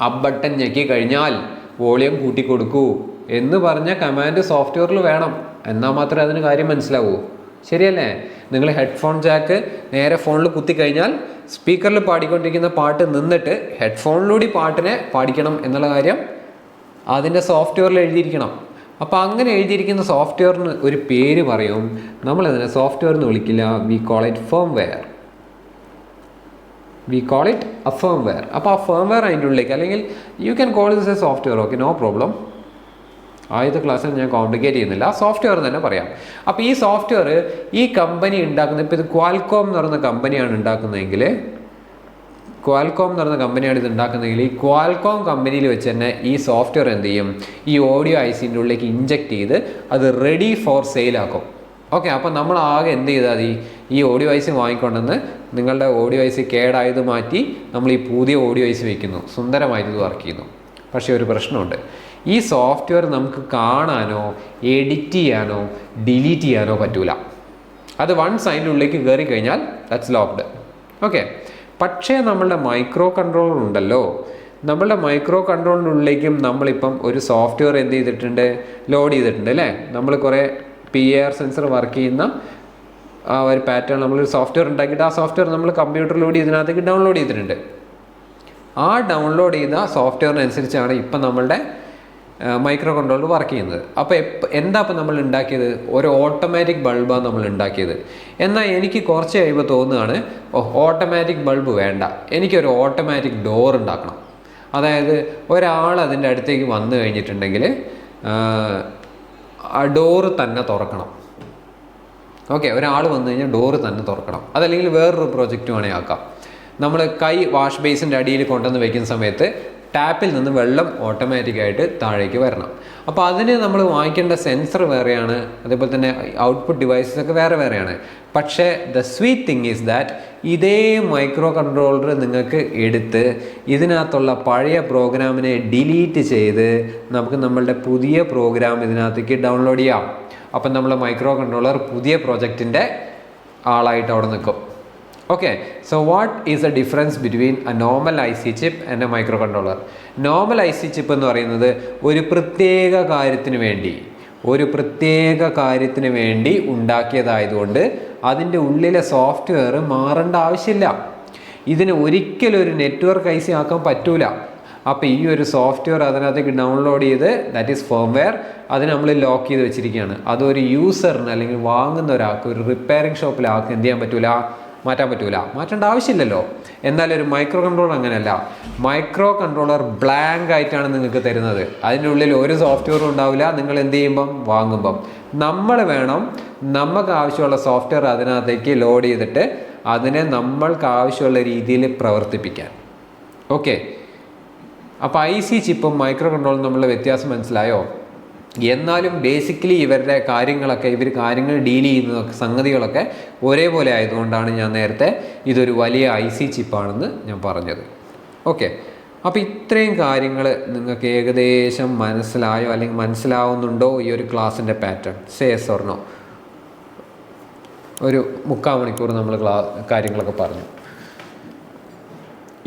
അപ്പ് ബട്ടൺ ഞെക്കി കഴിഞ്ഞാൽ വോളിയം കൂട്ടിക്കൊടുക്കൂ എന്ന് പറഞ്ഞ കമാൻഡ് സോഫ്റ്റ്വെയറിൽ വേണം. എന്നാൽ മാത്രമേ അതിന് കാര്യം മനസ്സിലാവൂ. ശരിയല്ലേ? നിങ്ങൾ ഹെഡ്ഫോൺ ജാക്ക് നേരെ ഫോണിൽ കുത്തിക്കഴിഞ്ഞാൽ സ്പീക്കറിൽ പാടിക്കൊണ്ടിരിക്കുന്ന പാട്ട് നിന്നിട്ട് ഹെഡ്ഫോണിലൂടെ പാട്ടിനെ പാടിക്കണം എന്നുള്ള കാര്യം അതിൻ്റെ സോഫ്റ്റ്വെയറിൽ എഴുതിയിരിക്കണം. അപ്പോൾ അങ്ങനെ എഴുതിയിരിക്കുന്ന സോഫ്റ്റ്വെയറിന് ഒരു പേര് പറയും. നമ്മളതിനെ സോഫ്റ്റ്വെയർ എന്ന് വിളിക്കില്ല. We call it firmware. അപ്പോൾ ആ ഫേംവെയർ അതിൻ്റെ ഉള്ളിലേക്ക്, അല്ലെങ്കിൽ you can call this a software. Okay, no problem. ആദ്യത്തെ ക്ലാസ്സിൽ ഞാൻ കോംപ്ലിക്കേറ്റ് ചെയ്യുന്നില്ല, സോഫ്റ്റ്വെയർ തന്നെ പറയാം. അപ്പോൾ ഈ സോഫ്റ്റ്വെയർ ഈ കമ്പനി ഉണ്ടാക്കുന്നത്, ഇപ്പോൾ ഇത് ക്വാൽകോം എന്ന് പറയുന്ന കമ്പനിയാണ് ഉണ്ടാക്കുന്നതെങ്കിൽ, ഇത് ഉണ്ടാക്കുന്നതെങ്കിൽ ഈ ക്വാൽകോം കമ്പനിയിൽ വെച്ച് തന്നെ ഈ സോഫ്റ്റ്വെയർ എന്ത് ചെയ്യും? ഈ ഓഡിയോ ICൻ്റെ ഉള്ളിലേക്ക് ഇഞ്ചെക്ട് ചെയ്ത് അത് റെഡി ഫോർ സെയിലാക്കും. ഓക്കെ, അപ്പോൾ നമ്മൾ ആകെ എന്ത് ചെയ്താൽ മതി? ഈ ഓഡിയോ IC വാങ്ങിക്കൊണ്ടെന്ന് നിങ്ങളുടെ ഓഡിയോ IC കേടായത് മാറ്റി നമ്മൾ ഈ പുതിയ ഓഡിയോ IC വയ്ക്കുന്നു, സുന്ദരമായിട്ട് ഇത് വർക്ക് ചെയ്യുന്നു. പക്ഷേ ഒരു പ്രശ്നമുണ്ട്. ഈ സോഫ്റ്റ്വെയർ നമുക്ക് കാണാനോ എഡിറ്റ് ചെയ്യാനോ ഡിലീറ്റ് ചെയ്യാനോ പറ്റൂല. അത് വൺസ് അതിൻ്റെ ഉള്ളിലേക്ക് കയറി കഴിഞ്ഞാൽ ദാറ്റ്സ് ലോക്ക്ഡ്. ഓക്കെ, പക്ഷേ നമ്മളുടെ മൈക്രോ കൺട്രോളർ ഉണ്ടല്ലോ, നമ്മളുടെ മൈക്രോ കൺട്രോളിനുള്ളിലേക്കും നമ്മളിപ്പം ഒരു സോഫ്റ്റ്വെയർ എന്ത് ചെയ്തിട്ടുണ്ട്? ലോഡ് ചെയ്തിട്ടുണ്ട് അല്ലേ? നമ്മൾ കുറേ PIR സെൻസർ വർക്ക് ചെയ്യുന്ന ആ ഒരു പാറ്റേൺ നമ്മളൊരു സോഫ്റ്റ്വെയർ ഉണ്ടാക്കിയിട്ട് ആ സോഫ്റ്റ്വെയർ നമ്മൾ കമ്പ്യൂട്ടറിലൂടെ ഇതിനകത്തേക്ക് ഡൗൺലോഡ് ചെയ്തിട്ടുണ്ട്. ആ ഡൗൺലോഡ് ചെയ്ത സോഫ്റ്റ്വെയറിനനുസരിച്ചാണ് ഇപ്പം നമ്മളുടെ മൈക്രോ കൺട്രോളർ വർക്ക് ചെയ്യുന്നത്. അപ്പോൾ എന്താ ഇപ്പം നമ്മൾ ഉണ്ടാക്കിയത്? ഒരു ഓട്ടോമാറ്റിക് ബൾബാണ് നമ്മൾ ഉണ്ടാക്കിയത്. എന്നാൽ എനിക്ക് കുറച്ച് കഴിയുമ്പോൾ തോന്നുകയാണ്, ഓട്ടോമാറ്റിക് ബൾബ് വേണ്ട, എനിക്കൊരു ഓട്ടോമാറ്റിക് ഡോർ ഉണ്ടാക്കണം. അതായത് ഒരാൾ അതിൻ്റെ അടുത്തേക്ക് വന്നു കഴിഞ്ഞിട്ടുണ്ടെങ്കിൽ ആ ഡോറ് തന്നെ തുറക്കണം. ഓക്കെ, ഒരാൾ വന്നു കഴിഞ്ഞാൽ ഡോറ് തന്നെ തുറക്കണം. അതല്ലെങ്കിൽ വേറൊരു പ്രോജക്റ്റ് വേണമെങ്കിൽ ആക്കാം. നമ്മൾ കൈ വാഷ് ബേസിൻ്റെ അടിയിൽ കൊണ്ടുവന്ന് വയ്ക്കുന്ന സമയത്ത് ടാപ്പിൽ നിന്ന് വെള്ളം ഓട്ടോമാറ്റിക്കായിട്ട് താഴേക്ക് വരണം. അപ്പോൾ അതിന് നമ്മൾ വാങ്ങിക്കേണ്ട സെൻസർ വേറെയാണ്, അതേപോലെ തന്നെ ഔട്ട്പുട്ട് ഡിവൈസസ് ഒക്കെ വേറെയാണ്. പക്ഷേ the sweet thing is that ഇതേ മൈക്രോ കൺട്രോളർ നിങ്ങൾക്ക് എടുത്ത് ഇതിനകത്തുള്ള പഴയ പ്രോഗ്രാമിനെ ഡിലീറ്റ് ചെയ്ത് നമുക്ക് നമ്മളുടെ പുതിയ പ്രോഗ്രാം ഇതിനകത്തേക്ക് ഡൗൺലോഡ് ചെയ്യാം. അപ്പം നമ്മൾ മൈക്രോ കൺട്രോളർ പുതിയ പ്രോജക്റ്റിൻ്റെ ആളായിട്ട് അവിടെ നിൽക്കും. Okay, so what is the difference between a normal IC chip and a microcontroller? Normal IC chip എന്ന് പറയുന്നത് ഒരു പ്രത്യേക കാര്യത്തിന് വേണ്ടി ഉണ്ടാക്കിയതായതുകൊണ്ട് അതിൻ്റെ ഉള്ളിലെ സോഫ്റ്റ്വെയർ മാറേണ്ട ആവശ്യമില്ല. ഇതിന് ഒരിക്കലും ഒരു നെറ്റ്വർക്ക് IC ആക്കാൻ പറ്റൂല. അപ്പോൾ ഈ ഒരു സോഫ്റ്റ്വെയർ അതിനകത്തേക്ക് ഡൗൺലോഡ് ചെയ്ത്, ദാറ്റ് ഈസ് ഫേംവെയർ, അത് നമ്മൾ ലോക്ക് ചെയ്ത് വെച്ചിരിക്കുകയാണ്. അതൊരു യൂസറിന് അല്ലെങ്കിൽ വാങ്ങുന്ന ഒരാൾക്ക്, ഒരു റിപ്പയറിംഗ് ഷോപ്പിൽ ആൾക്ക് എന്ത് ചെയ്യാൻ പറ്റൂല, മാറ്റാൻ പറ്റൂല, മാറ്റേണ്ട ആവശ്യമില്ലല്ലോ. എന്നാൽ ഒരു മൈക്രോ കൺട്രോളർ അങ്ങനെയല്ല. മൈക്രോ കൺട്രോളർ ബ്ലാങ്ക് ആയിട്ടാണ് നിങ്ങൾക്ക് തരുന്നത്. അതിൻ്റെ ഉള്ളിൽ ഒരു സോഫ്റ്റ്വെയറും ഉണ്ടാവില്ല. നിങ്ങൾ എന്ത് ചെയ്യുമ്പം, വാങ്ങുമ്പം നമ്മൾ വേണം നമുക്ക് ആവശ്യമുള്ള സോഫ്റ്റ്വെയർ അതിനകത്തേക്ക് ലോഡ് ചെയ്തിട്ട് അതിനെ നമ്മൾക്ക് ആവശ്യമുള്ള രീതിയിൽ പ്രവർത്തിപ്പിക്കാൻ. ഓക്കെ, അപ്പോൾ IC ചിപ്പും മൈക്രോ കൺട്രോളറും തമ്മിലുള്ള വ്യത്യാസം മനസ്സിലായോ? എന്നാലും ബേസിക്കലി ഇവരുടെ കാര്യങ്ങൾ ഡീൽ ചെയ്യുന്ന സംഗതികളൊക്കെ ഒരേപോലെ ആയതുകൊണ്ടാണ് ഞാൻ നേരത്തെ ഇതൊരു വലിയ IC ചിപ്പാണെന്ന് ഞാൻ പറഞ്ഞത്. ഓക്കെ, അപ്പോൾ ഇത്രയും കാര്യങ്ങൾ നിങ്ങൾക്ക് ഏകദേശം മനസ്സിലായോ അല്ലെങ്കിൽ മനസ്സിലാവുന്നുണ്ടോ ഈ ഒരു ക്ലാസ്സിൻ്റെ പാറ്റേൺ? Says or no? ഒരു 3/4 മണിക്കൂർ നമ്മൾ കാര്യങ്ങളൊക്കെ പറഞ്ഞു.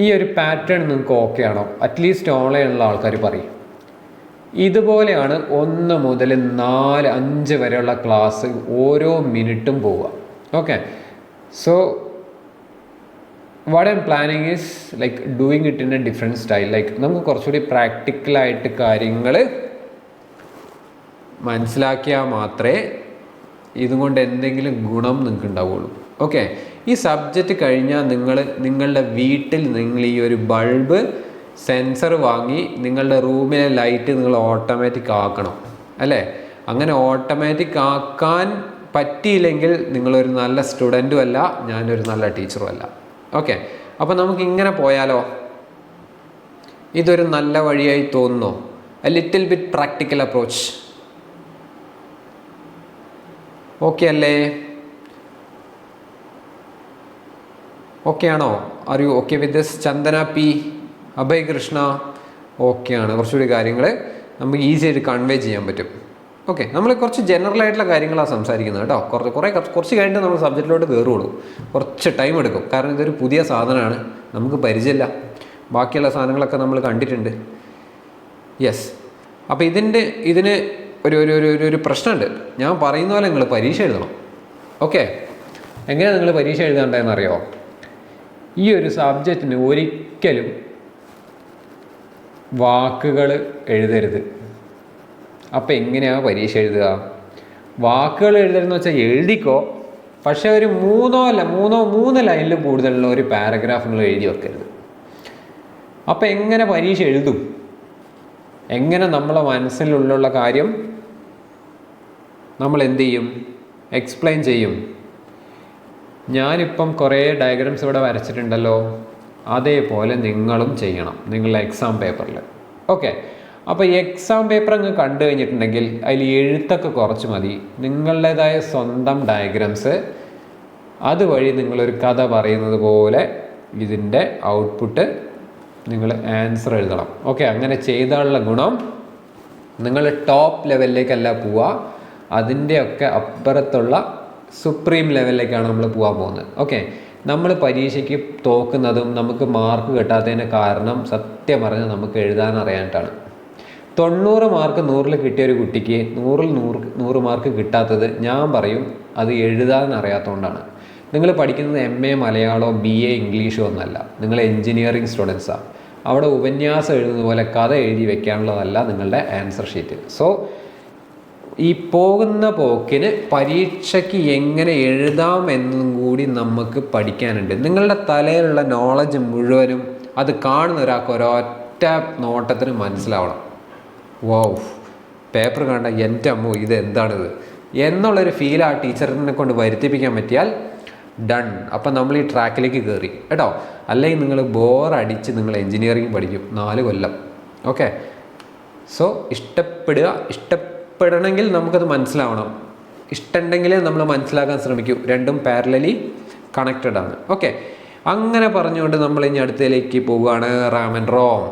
ഈ ഒരു പാറ്റേൺ നിങ്ങൾക്ക് ഓക്കെ ആണോ? അറ്റ്ലീസ്റ്റ് ഓൺലൈനുള്ള ആൾക്കാർ പറയും. ഇതുപോലെയാണ് 1 മുതൽ 4, 5 വരെയുള്ള ക്ലാസ് ഓരോ മിനിറ്റും പോവുക. Okay, so what I M planning is like doing it in A different style. Like നമുക്ക് കുറച്ചുകൂടി പ്രാക്ടിക്കലായിട്ട് കാര്യങ്ങൾ മനസ്സിലാക്കിയാൽ മാത്രമേ ഇതുകൊണ്ട് എന്തെങ്കിലും ഗുണം നിങ്ങൾക്ക് ഉണ്ടാവുള്ളൂ. ഓക്കെ, ഈ സബ്ജക്റ്റ് കഴിഞ്ഞാൽ നിങ്ങളുടെ വീട്ടിൽ നിങ്ങൾ ഈ ഒരു ബൾബ് സെൻസർ വാങ്ങി നിങ്ങളുടെ റൂമിലെ ലൈറ്റ് നിങ്ങൾ ഓട്ടോമാറ്റിക് ആക്കണം, അല്ലേ? അങ്ങനെ ഓട്ടോമാറ്റിക് ആക്കാൻ പറ്റിയില്ലെങ്കിൽ നിങ്ങളൊരു നല്ല സ്റ്റുഡൻറ്റും അല്ല, ഞാനൊരു നല്ല ടീച്ചറും അല്ല. ഓക്കെ, അപ്പോൾ നമുക്കിങ്ങനെ പോയാലോ? ഇതൊരു നല്ല വഴിയായി തോന്നുന്നോ? A little bit practical approach. Okay അല്ലേ? ഓക്കെ ആണോ? Are you okay with this? Chandana P, Abhay Krishna okay ആണ്. കുറച്ചുകൂടി കാര്യങ്ങൾ നമുക്ക് ഈസി ആയിട്ട് കൺവേ ചെയ്യാൻ പറ്റും. ഓക്കെ, നമ്മൾ കുറച്ച് ജനറൽ ആയിട്ടുള്ള കാര്യങ്ങളാണ് സംസാരിക്കുന്നത് കേട്ടോ. കുറച്ച് കഴിഞ്ഞിട്ട് നമ്മൾ സബ്ജക്റ്റിലോട്ട് കയറുള്ളൂ. കുറച്ച് ടൈം എടുക്കും, കാരണം ഇതൊരു പുതിയ സാധനമാണ്, നമുക്ക് പരിചയമില്ല. ബാക്കിയുള്ള സാധനങ്ങളൊക്കെ നമ്മൾ കണ്ടിട്ടുണ്ട്. യെസ്, അപ്പോൾ ഇതിന് ഒരു പ്രശ്നമുണ്ട്. ഞാൻ പറയുന്ന പോലെ നിങ്ങൾ പരീക്ഷ എഴുതണം. ഓക്കെ, എങ്ങനെയാണ് നിങ്ങൾ പരീക്ഷ എഴുതേണ്ടതെന്നറിയോ? ഈ ഒരു സബ്ജക്റ്റിന് ഒരിക്കലും വാക്കുകൾ എഴുതരുത്. അപ്പോൾ എങ്ങനെയാണ് പരീക്ഷ എഴുതുക? വാക്കുകൾ എഴുതരുതെന്ന് വെച്ചാൽ എഴുതിക്കോ, പക്ഷേ ഒരു 3 ലൈനിൽ കൂടുതലുള്ള ഒരു പാരഗ്രാഫ് നിങ്ങൾ എഴുതി വെക്കരുത്. അപ്പോൾ എങ്ങനെ പരീക്ഷ എഴുതും? എങ്ങനെ നമ്മളെ മനസ്സിലുള്ള കാര്യം നമ്മൾ എന്ത് ചെയ്യും? എക്സ്പ്ലെയിൻ ചെയ്യും. ഞാനിപ്പം കുറേ ഡയഗ്രാംസ് ഇവിടെ വരച്ചിട്ടുണ്ടല്ലോ, അതേപോലെ നിങ്ങളും ചെയ്യണം നിങ്ങളുടെ എക്സാം പേപ്പറിൽ. ഓക്കെ, അപ്പോൾ എക്സാം പേപ്പർ അങ്ങ് കണ്ടു കഴിഞ്ഞിട്ടുണ്ടെങ്കിൽ അതിൽ എഴുത്തൊക്കെ കുറച്ച് മതി. നിങ്ങളുടേതായ സ്വന്തം ഡയഗ്രാംസ്, അതുവഴി നിങ്ങളൊരു കഥ പറയുന്നത് പോലെ ഇതിൻ്റെ ഔട്ട്പുട്ട് നിങ്ങൾ ആൻസർ എഴുതണം. ഓക്കെ, അങ്ങനെ ചെയ്താലുള്ള ഗുണം നിങ്ങൾ ടോപ്പ് ലെവലിലേക്കല്ല പോവുക, അതിൻ്റെയൊക്കെ അപ്പുറത്തുള്ള സുപ്രീം ലെവലിലേക്കാണ് നമ്മൾ പോകാൻ പോകുന്നത്. ഓക്കെ, നമ്മൾ പരീക്ഷയ്ക്ക് തോക്കുന്നതും നമുക്ക് മാർക്ക് കിട്ടാത്തതിന് കാരണം സത്യം പറഞ്ഞാൽ നമുക്ക് എഴുതാൻ അറിയാനായിട്ടാണ്. 90 മാർക്ക് 100-ൽ കിട്ടിയ ഒരു കുട്ടിക്ക് 100-ൽ 100 മാർക്ക് കിട്ടാത്തത് ഞാൻ പറയും അത് എഴുതാൻ അറിയാത്തതുകൊണ്ടാണ്. നിങ്ങൾ പഠിക്കുന്നത് MA മലയാളമോ BA ഇംഗ്ലീഷോ ഒന്നല്ല, നിങ്ങൾ എൻജിനീയറിംഗ് സ്റ്റുഡൻസാണ്. അവിടെ ഉപന്യാസം എഴുതുന്ന പോലെ കഥ എഴുതി വെക്കാനുള്ളതല്ല നിങ്ങളുടെ ആൻസർ ഷീറ്റ്. സോ ഈ പോകുന്ന പോക്കിന് പരീക്ഷയ്ക്ക് എങ്ങനെ എഴുതാം എന്നും കൂടി നമുക്ക് പഠിക്കാനുണ്ട്. നിങ്ങളുടെ തലയിലുള്ള നോളജ് മുഴുവനും അത് കാണുന്ന ഒരാൾക്ക് ഒരൊറ്റ നോട്ടത്തിന് മനസ്സിലാവണം. വൗ, പേപ്പർ കണ്ട എൻ്റെ അമ്മോ ഇത് എന്താണിത് എന്നുള്ളൊരു ഫീൽ ആ ടീച്ചറിനെ കൊണ്ട് വരുത്തിപ്പിക്കാൻ പറ്റിയാൽ ഡൺ. അപ്പം നമ്മൾ ഈ ട്രാക്കിലേക്ക് കയറി കേട്ടോ. അല്ലെങ്കിൽ നിങ്ങൾ ബോറടിച്ച് നിങ്ങൾ എൻജിനീയറിംഗ് പഠിക്കും 4 കൊല്ലം. ഓക്കെ, സോ ഇഷ്ടപ്പെടണമെങ്കിൽ നമുക്കത് മനസ്സിലാവണം. ഇഷ്ടമുണ്ടെങ്കിലേ നമ്മൾ മനസ്സിലാക്കാൻ ശ്രമിക്കൂ. രണ്ടും പാരലലി കണക്റ്റഡ് ആണ്. ഓക്കെ, അങ്ങനെ പറഞ്ഞുകൊണ്ട് നമ്മൾ ഇനി അടുത്തതിലേക്ക് പോവുകയാണ്. RAM and Rome.